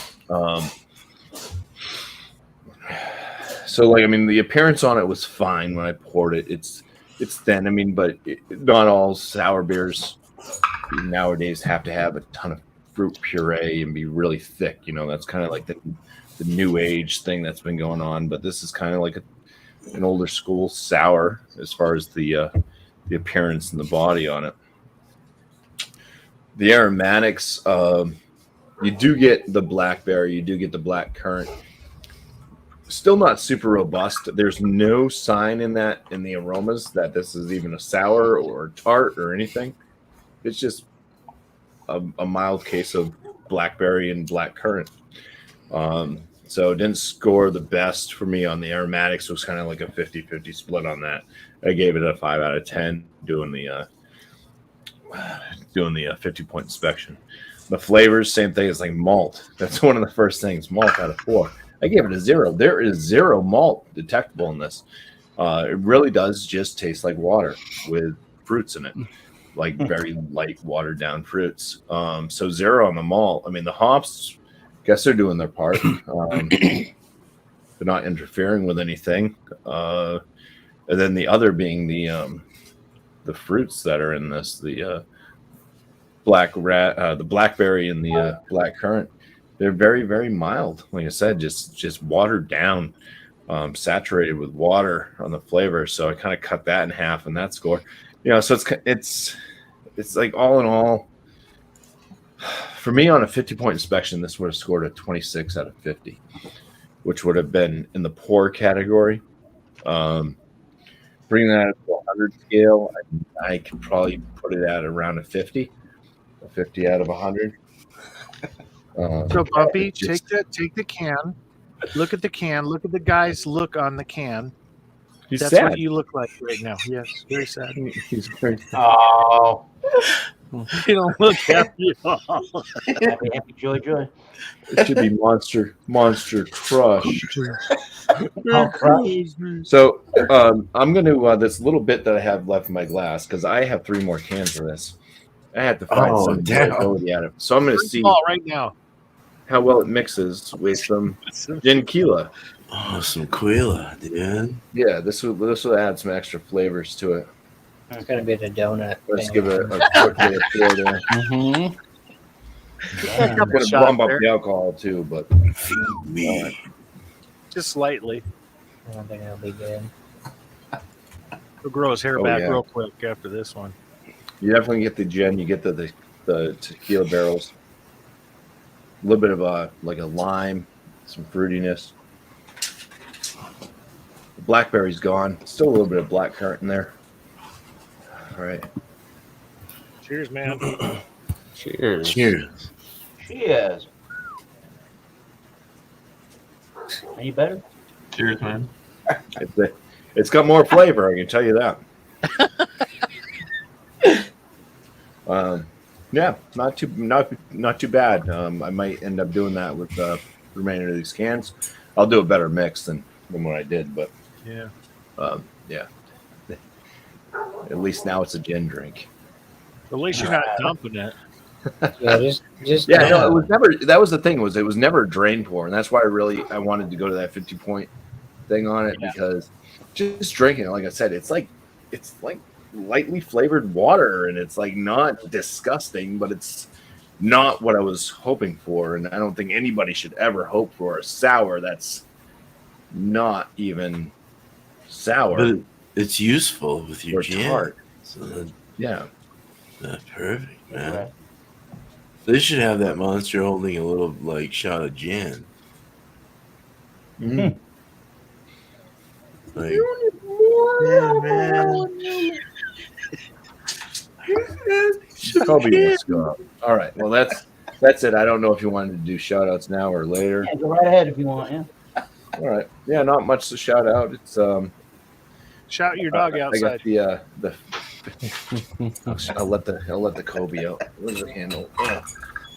So the appearance on it was fine when I poured it. It's thin. But not all sour beers nowadays have to have a ton of fruit puree and be really thick. That's kind of like the new age thing that's been going on. But this is kind of like an older school sour as far as the appearance and the body on it. The aromatics, you do get the blackberry, you do get the black currant. Still not super robust. There's no sign in the aromas that this is even a sour or tart or anything. It's just a mild case of blackberry and black currant. So it didn't score the best for me on the aromatics. It was kind of like a 50-50 split on that. I gave it a 5 out of 10 doing the 50-point inspection. The flavors, same thing as like malt. That's one of the first things. Malt out of 4. I gave it a 0. There is 0 malt detectable in this. It really does just taste like water with fruits in it, like very light, watered down fruits. So 0 on the malt. The hops, guess they're doing their part. They're not interfering with anything. And then the other being the fruits that are in this, the the blackberry and the black currant. They're very, very mild. Like I said, just watered down, saturated with water on the flavor. So I kind of cut that in half in that score. So it's like all in all, For me, on a 50-point inspection, this would have scored a 26 out of 50, which would have been in the poor category. Bring that up to 100 scale, I could probably put it at around a 50 out of 100. So Bumpy, just- take the can. Look at the can. Look at the guy's look on the can. He's That's sad. what you look like right now. Yes, very sad. He's very sad. Oh, You don't look happy at all. happy, happy, joy, joy. It should be Monster Crush. Oh, crush. So I'm going to this little bit that I have left in my glass, because I have 3 more cans of this. I had to find some variability out of it. So I'm going to see Right now. how well it mixes with some Gin-Quila. Oh, some Quila, dude. Yeah, this will add some extra flavors to it. It's gonna be the donut. Let's thing. give it a quick little pour there. Mm-hmm. I'm going to bump up the alcohol too, but Feed me. Just slightly. I don't think it'll be good. He'll grow his hair Oh, back yeah. real quick after this one. you definitely get the gin. You get the tequila barrels. A little bit of a lime, some fruitiness. The blackberry's gone. Still a little bit of blackcurrant in there. All right. Cheers, man. Cheers. Cheers. Cheers. Any better? Cheers, man. It's got more flavor, I can tell you that. Yeah, not too bad. I might end up doing that with the remainder of these cans. I'll do a better mix than what I did, but Yeah. yeah. At least now it's a gin drink. At least you're not dumping it. Yeah, just Yeah, no, it was never. That was the thing, was it was never a drain pour, and that's why I wanted to go to that 50-point thing on it, because just drinking it, like I said, it's like lightly flavored water, and it's like not disgusting, but it's not what I was hoping for, and I don't think anybody should ever hope for a sour that's not even sour. But it's useful with your or gin. tart. So Yeah. that's perfect, man. Right. They should have that monster holding a little shot of gin. Mhm. Like, yeah, man. Kobe wants to go up. All right. Well, that's it. I don't know if you wanted to do shout outs now or later. Yeah, go right ahead if you want. Yeah. All right. Yeah, not much to shout out. It's Shout your dog I got outside. the I'll let the Kobe out. Where's the handle?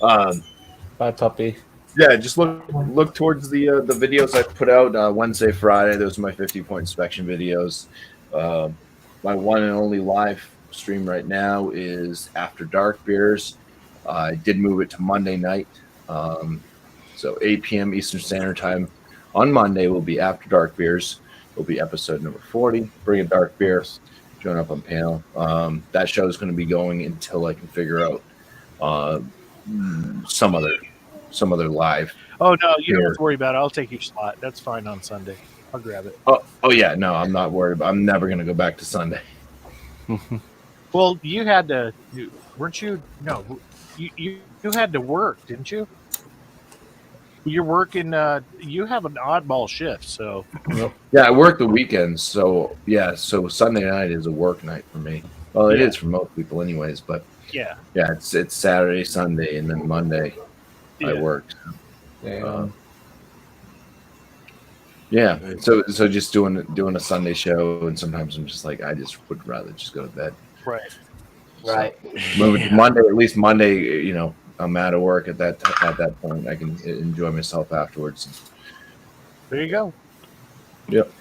Bye, puppy. Yeah, just look towards the videos I put out Wednesday, Friday. Those are my 50-point inspection videos. My one and only live stream right now is After Dark Beers. I did move it to Monday night, so 8 p.m. Eastern Standard Time on Monday will be After Dark Beers. Will be episode number 40. Bring a dark beer. Join up on panel. That show is going to be going until I can figure out some other live. Oh no, you don't Here. have to worry about it. I'll take your slot. That's fine on Sunday. I'll grab it. Oh yeah, no, I'm not worried. I'm never going to go back to Sunday. Well, you had to, weren't you? No, you had to work, didn't you? You're working. You have an oddball shift, so Yeah, I work the weekends, so yeah. So Sunday night is a work night for me. Well, it Yeah. is for most people, anyways. But yeah. yeah, it's Saturday, Sunday, and then Monday I Yeah. work. Yeah, so just doing a Sunday show, and sometimes I'm just like, I just would rather just go to bed. Right. Right. Move it to Monday, at least Monday, you know, I'm out of work at that point. I can enjoy myself afterwards. There you go. Yep.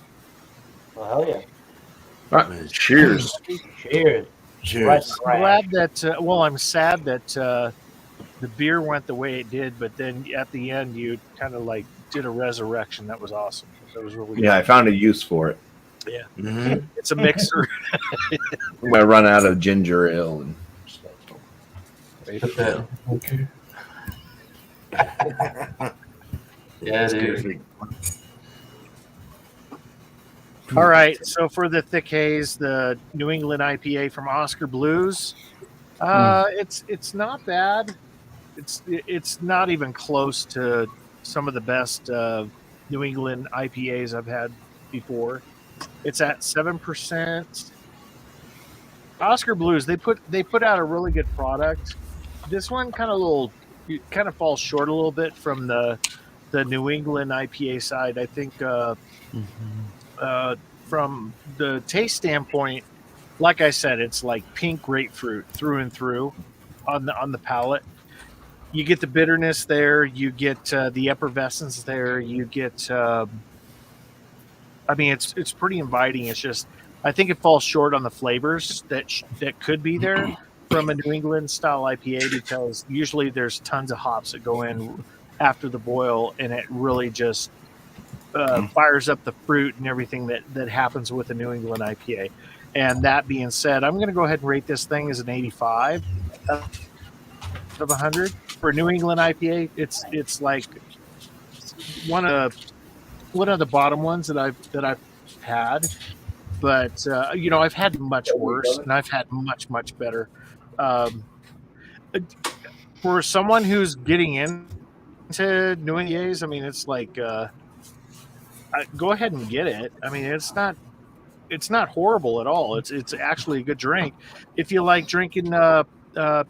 Well, hell yeah. All right. Cheers. Cheers. cheers. Right. I'm glad that. Well, I'm sad that the beer went the way it did, but then at the end you kind of like did a resurrection. That was awesome. That was really Yeah, I found a use for it. Mhm. It's a mixer. I'm gonna run out of ginger ale and Put that. Okay. Yeah, dude. All right. So for the Thick Haze, the New England IPA from Oscar Blues, it's not bad. it's not even close to some of the best New England IPAs I've had before. It's at 7%. Oscar Blues, they put out a really good product. This one kind of falls short a little bit from the New England IPA side. I think from the taste standpoint, like I said, it's like pink grapefruit through and through on the palate. You get the bitterness there. You get the effervescence there. You get. I mean, it's pretty inviting. It's just I think it falls short on the flavors that could be there from a New England style IPA because usually there's tons of hops that go in after the boil, and it really just fires up the fruit and everything that happens with a New England IPA. And that being said, I'm going to go ahead and rate this thing as an 85 out of 100 for a New England IPA. It's like one of the bottom ones that I've had, but I've had much worse and I've had much better. For someone who's getting into New England IPAs, I mean, it's like go ahead and get it. I mean, it's not horrible at all. It's actually a good drink if you like drinking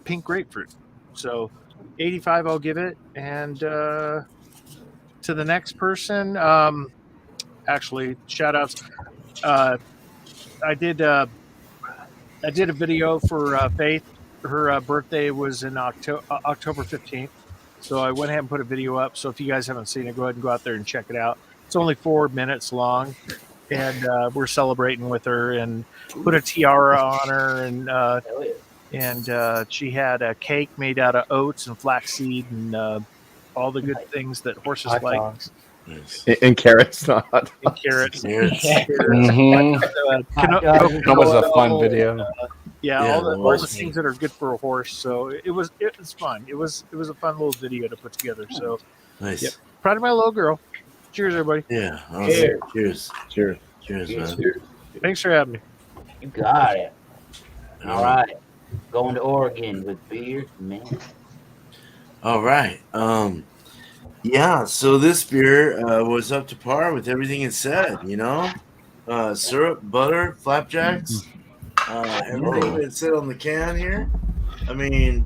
pink grapefruit. So 85 I'll give it. And to the next person, actually shout outs. I did a video for Faith. Her birthday was in October 15th. So I went ahead and put a video up. So if you guys haven't seen it, go ahead and go out there and check it out. It's only 4 minutes long. And we're celebrating with her and put a tiara on her. And she had a cake made out of oats and flaxseed and all the good things that horses Hot like. dogs. And carrots, not. And carrots. Mhm. That was a fun video. All the things that are good for a horse. So it was fun. It was a fun little video to put together. So Nice. Yep. Proud of my little girl. Cheers, everybody. Yeah. Awesome. Cheers. Cheers. Cheers, man. Thanks for having me. You got it. All right. Going to Oregon with beer, man. All right. Yeah, so this beer was up to par with everything it said, syrup, butter, flapjacks, everything that said on the can here. I mean,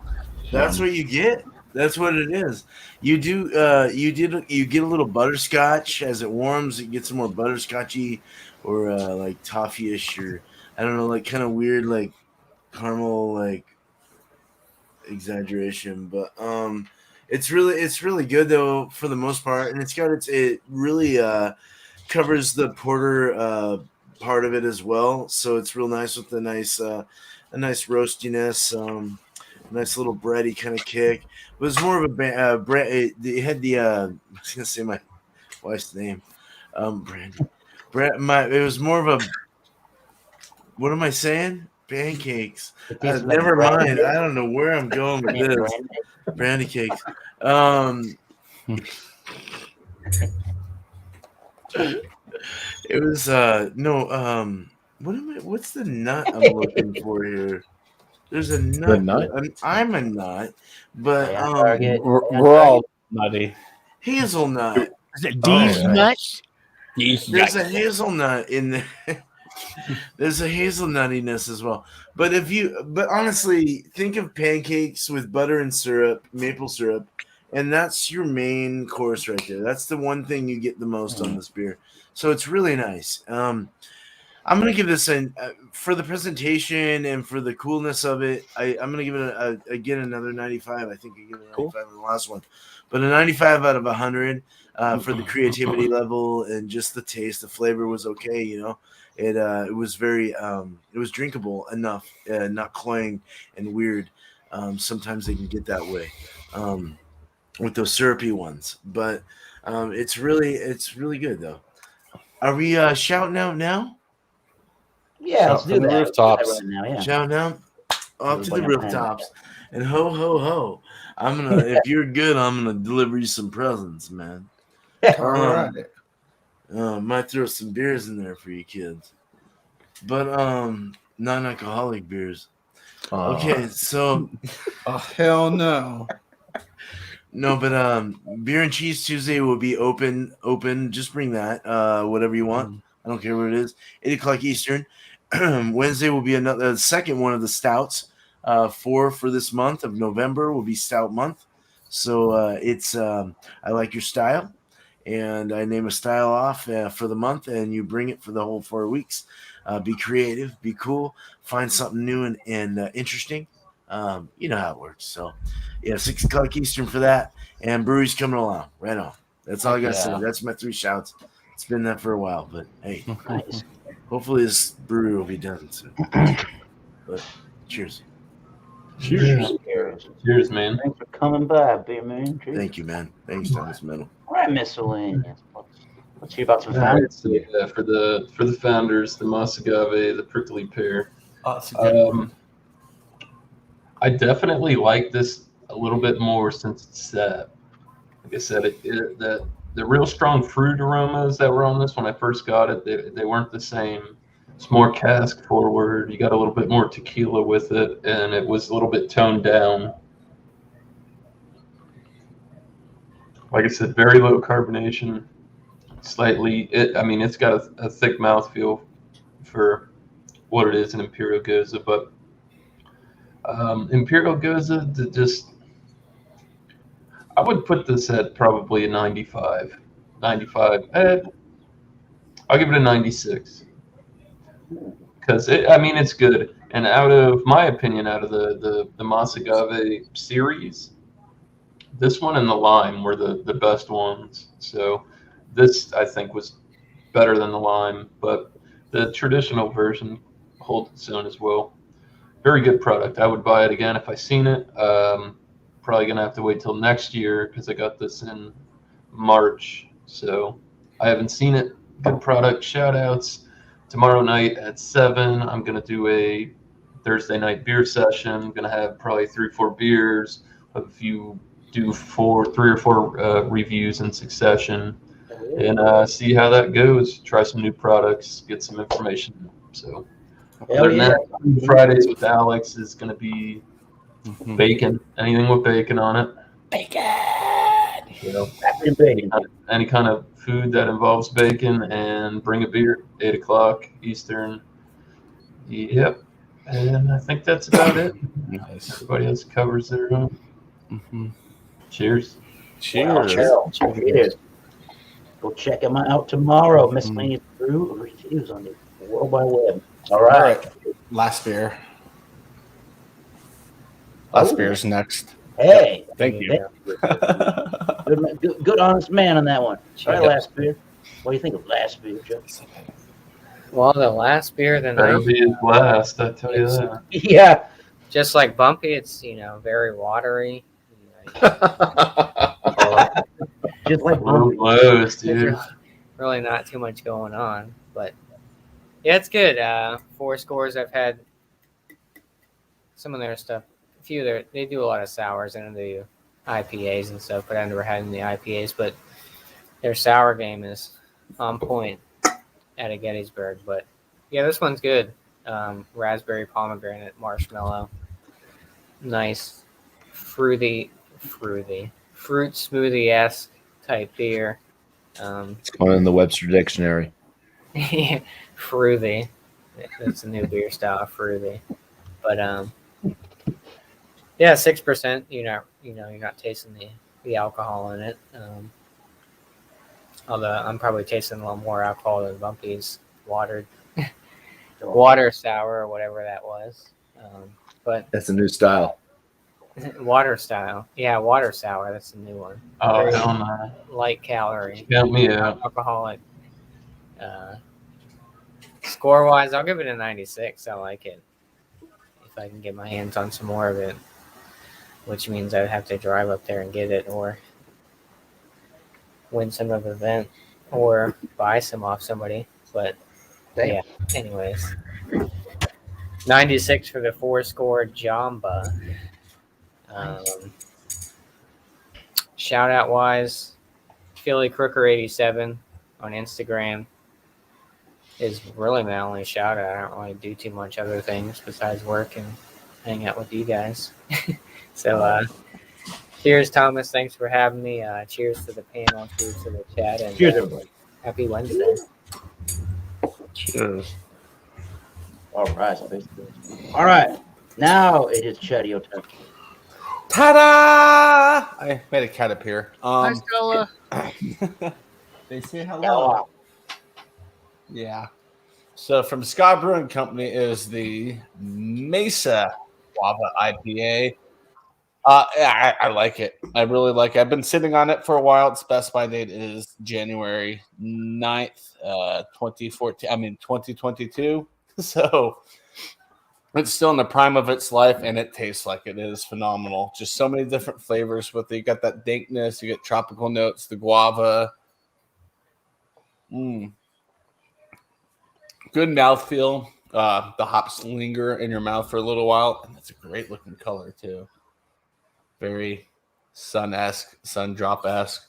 that's what you get. That's what it is. You get a little butterscotch as it warms. It gets more butterscotchy or like toffee-ish or I don't know, like kind of weird like caramel like exaggeration, but it's really good though for the most part, and it really covers the porter part of it as well. So it's real nice with a nice roastiness, a nice little bready kind of kick. It was more of a bread. It had the I was gonna say my wife's name, Brandy. It was more of a. What am I saying? Pancakes. Never mind. I don't know where I'm going with this. Brandy cakes. It was what's the nut I'm looking for here? There's a nut. The nut? I'm a nut, but We're all nutty. hazelnut. Is it D's nuts? There's a hazelnut in there. There's a hazelnuttiness as well. But honestly, think of pancakes with butter and syrup, maple syrup, and that's your main course right there. That's the one thing you get the most on this beer. So it's really nice. I'm gonna give this for the presentation and for the coolness of it. I'm gonna give it again another 95. I think I gave it a 95 in the last one, but a 95 out of 100 for the creativity level and just the taste. The flavor was okay. It was very it was drinkable enough, not cloying and weird. Sometimes they can get that way with those syrupy ones, but it's really good though. Are we shouting out now? Yeah, let's do from the that. rooftops. Let's do that right now, yeah. Shouting out up to the Everybody on rooftops and ho ho ho! If you're good, I'm gonna deliver you some presents, man. All right. Might throw some beers in there for you kids, but non-alcoholic beers. Okay, so Oh hell no! No, but Beer and Cheese Tuesday will be open. Just bring that. Whatever you want. I don't care what it is. 8 o'clock Eastern. Wednesday will be another second one of the stouts. 4 for this month of November will be Stout Month. So it's I like your style, and I name a style off for the month, and you bring it for the whole 4 weeks. Be creative, be cool, find something new and interesting. You know how it works. So, yeah, 6 o'clock Eastern for that, and Brewery's coming along. Right on. That's all I got to say. Yeah. That's my 3 shouts. It's been that for a while, but hey, Nice. hopefully this brewery will be done soon. But cheers. Cheers. Cheers. Cheers, man. Thanks for coming by, Beer Man. Cheers. Thank you, man. Thanks, Thomas Metal. All right, miscellaneous. Let's hear about some All found. right, so yeah, for the founders, the Masagave, the prickly pear. Oh, that's a good one. I definitely like this a little bit more since it's set. Like I said, the real strong fruit aromas that were on this when I first got it, they weren't the same. It's more cask forward. You got a little bit more tequila with it, and it was a little bit toned down. Like I said, very low carbonation. Slightly, it's got a thick mouthfeel for what it is in Imperial Goza, but Imperial Goza, I would put this at probably a 95. 95. I'll give it a 96. Because, it's good. And out of my opinion, out of the Masagave series, this one and the lime were the best ones. So this, I think, was better than the lime, but the traditional version holds its own as well. Very good product. I would buy it again if I seen it. Probably going to have to wait till next year because I got this in March. So I haven't seen it. Good product. Shout outs. Tomorrow night at 7, I'm going to do a Thursday night beer session. I'm going to have probably 3-4 beers. If you do 3 or 4 reviews in succession and see how that goes. Try some new products, get some information. So other than that, Fridays with Alex is going to be bacon. Anything with bacon on it. Bacon. Any kind of food that involves bacon, and bring a beer. 8 o'clock Eastern. Yep. And I think that's about it. Nice. Everybody else covers their own. Cheers. Cheers. Cheers. Go check them out tomorrow. Miscellaneous Brew reviews on the World Wide Web. All right. Last beer. Last beer's next. Hey. Thank you. Good honest man on that one. All right, last beer. What do you think of last beer, Joe? Well, the last beer the That'll night, be his last, I tell you that. Yeah. just like Bumpy, it's very watery. Just like Low blows, dude. There's really not too much going on, but yeah, it's good. 4 scores. I've had some of their stuff. A few of they do a lot of sours and they do IPAs and stuff, but I've never had any IPAs. But their sour game is on point at a Gettysburg. But yeah, this one's good. Raspberry, pomegranate, marshmallow. Nice, fruit smoothie-esque type beer. It's going in the Webster Dictionary. Fruity. That's a new beer style, fruity. But yeah, 6%. You're not tasting the alcohol in it. Although I'm probably tasting a little more alcohol than Bumpy's water sour or whatever that was. But That's a new style. water style, yeah, water sour. That's a new one. Oh, Very hell no. light calorie, Count me out. alcoholic. Score wise, I'll give it a 96. I like it. If I can get my hands on some more of it, which means I'd have to drive up there and get it, or win some of the event, or buy some off somebody. But yeah, anyways, 96 for the 4-score Jamba. Shout out wise, Philly Crooker 87 on Instagram is really my only shout out. I don't really do too much other things besides work and hang out with you guys. So Cheers, Thomas. Thanks for having me. Cheers to the panel. Cheers to the chat. And Cheers, everybody. happy Wednesday. Cheers. All right. All right. Now it is Chatio time. Ta-da! I made a cat appear. Hi, Stella. They say hello. Yeah. So from Ska Brewing Company is the Mesa Guava IPA. I like it. I really like it. I've been sitting on it for a while. Its best by date is January 9th, 2022. So it's still in the prime of its life, and it tastes like it is phenomenal. Just so many different flavors with it. You got that dankness, you get tropical notes, the guava. Good mouthfeel. The hops linger in your mouth for a little while, and it's a great looking color too. Very sun-esque, sun drop-esque.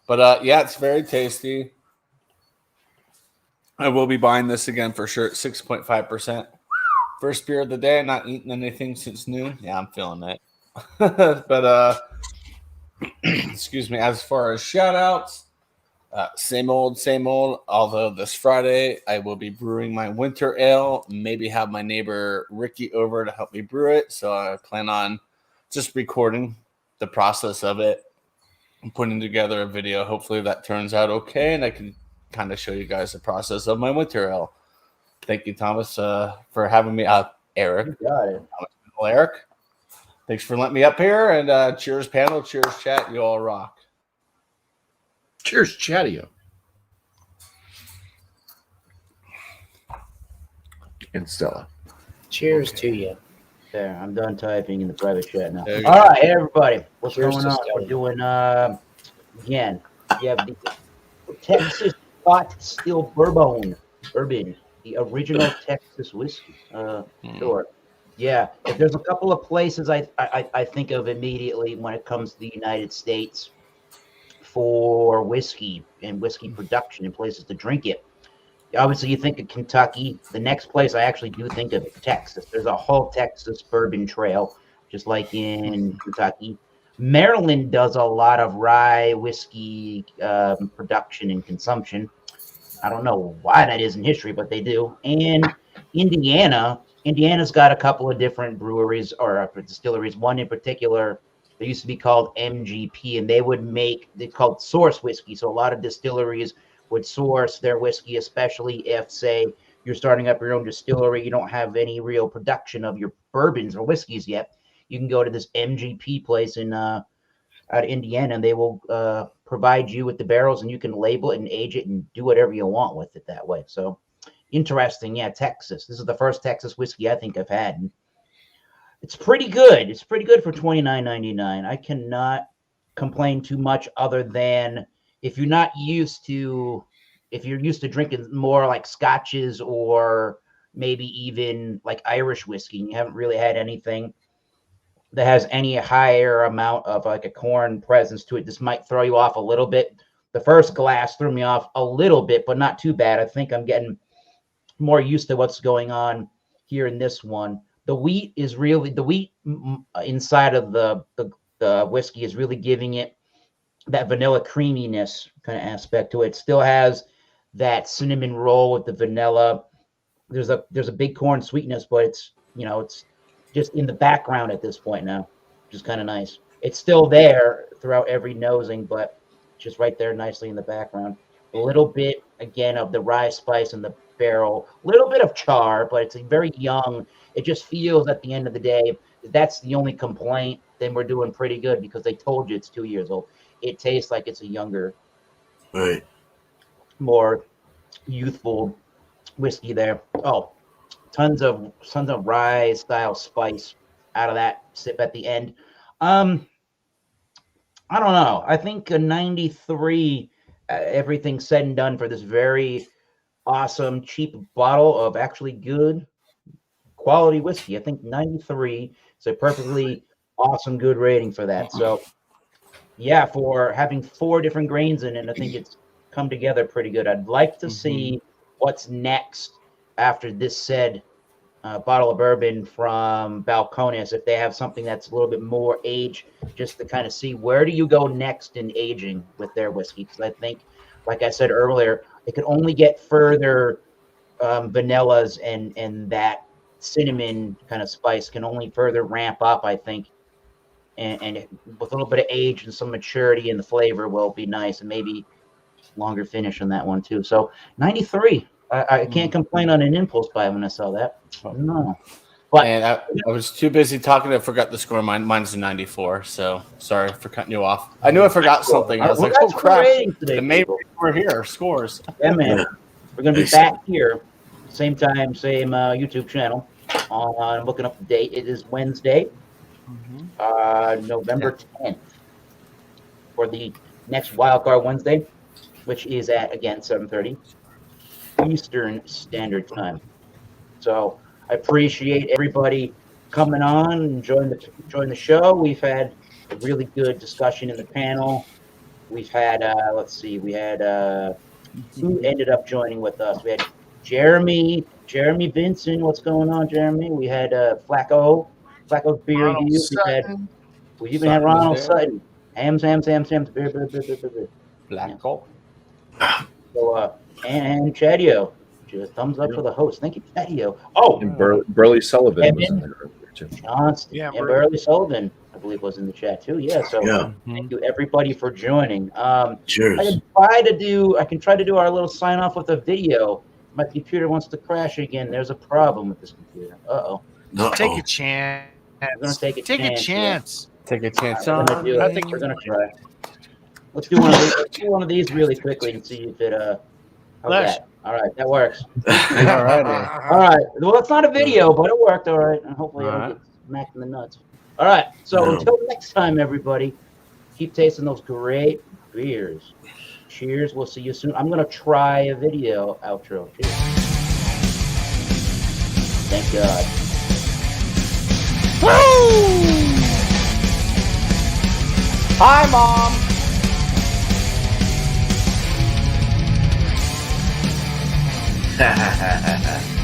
But yeah, it's very tasty. I will be buying this again for sure at 6.5%. First beer of the day. Not eating anything since noon. Yeah, I'm feeling it. But excuse me. As far as shout-outs, same old, same old. Although this Friday I will be brewing my winter ale. Maybe have my neighbor Ricky over to help me brew it. So I plan on just recording the process of it and putting together a video. Hopefully that turns out okay, and I can kind of show you guys the process of my winter ale. Thank you, Thomas, for having me. Eric, Got it. Eric, thanks for letting me up here. And cheers, panel. Cheers, chat. You all rock. Cheers, Chatio. And Stella. Cheers to you. There, I'm done typing in the private chat now. There you All go. right, hey everybody, what's Cheers going to on? Stella. We're doing again. You have the Texas Pot Still Bourbon, the original Texas whiskey. Sure. Yeah, if there's a couple of places I think of immediately when it comes to the United States for whiskey and whiskey production and places to drink it. Obviously, you think of Kentucky. The next place I actually do think of is Texas. There's a whole Texas bourbon trail, just like in Kentucky. Maryland does a lot of rye whiskey production and consumption. I don't know why that is in history, but they do. And Indiana's got a couple of different breweries or distilleries. One in particular, they used to be called MGP, and they called source whiskey. So a lot of distilleries would source their whiskey, especially if, say, you're starting up your own distillery, you don't have any real production of your bourbons or whiskeys yet. You can go to this MGP place in out of Indiana, and they will provide you with the barrels, and you can label it and age it and do whatever you want with it that way. So interesting. Yeah, Texas. This is the first Texas whiskey I think I've had. And it's pretty good. It's pretty good for $29.99. I cannot complain too much, other than if you're used to drinking more like scotches or maybe even like Irish whiskey, and you haven't really had anything that has any higher amount of like a corn presence to it, this might throw you off a little bit. The first glass threw me off a little bit, but not too bad. I think I'm getting more used to what's going on here in this one. The wheat inside of the whiskey is really giving it that vanilla creaminess kind of aspect to it. It still has that cinnamon roll with the vanilla. There's a big corn sweetness, but it's just in the background at this point now, which is kind of nice. It's still there throughout every nosing, but just right there nicely in the background. A little bit again of the rye spice in the barrel, a little bit of char, but it's very young. It just feels at the end of the day, that's the only complaint, then we're doing pretty good, because they told you it's 2 years old. It tastes like it's a younger, Right. more youthful whiskey there. Oh, tons of rye style spice out of that sip at the end. I don't know. I think a 93, everything said and done, for this very awesome, cheap bottle of actually good quality whiskey. I think 93 is a perfectly awesome, good rating for that. So yeah, for having 4 different grains in it, I think it's come together pretty good. I'd like to see what's next after this said bottle of bourbon from Balcones, if they have something that's a little bit more age, just to kind of see where do you go next in aging with their whiskey. Because I think, like I said earlier, it could only get further. Vanillas and that cinnamon kind of spice can only further ramp up, I think. And with a little bit of age and some maturity in the flavor will be nice, and maybe longer finish on that one too. So 93. I can't complain on an impulse buy when I saw that. No. But And I was too busy talking to forgot the score. Mine's a 94. So sorry for cutting you off. I knew I forgot something. I was like, oh crap! The main reason we're here scores. Yeah, man. We're gonna be back here, same time, same YouTube channel. I'm looking up the date. It is Wednesday, November 10th, for the next Wildcard Wednesday, which is at again 7:30 Eastern Standard Time. So I appreciate everybody coming on and joining the show. We've had a really good discussion in the panel. We've had we had who ended up joining with us? We had Jeremy Vincent. What's going on, Jeremy? We had Flacco's beer reviews. We even had Ronald Sutton. Hams. Beer. Flacco. So and Chadio. Just thumbs up for the host. Thank you, Chadio. Oh, And Burley Sullivan was in there earlier too. Johnston. Yeah, and Burley Sullivan, I believe, was in the chat too. Yeah. So thank you everybody for joining. Cheers. I can try to do our little sign off with a video. My computer wants to crash again. There's a problem with this computer. Take a chance. We're gonna take a Take chance. a chance. Take a chance We're on. gonna do it. I think We're gonna try. Let's do one of these. Let's do one of these really quickly and see if it how's Flash. that? All right, that works. All right. All right. Well, it's not a video, but it worked all right. And hopefully I All don't get smacked in the nuts. All right. So until next time, everybody, keep tasting those great beers. Cheers. We'll see you soon. I'm going to try a video outro. Cheers. Thank God. Hi, Mom. Ha ha ha ha ha.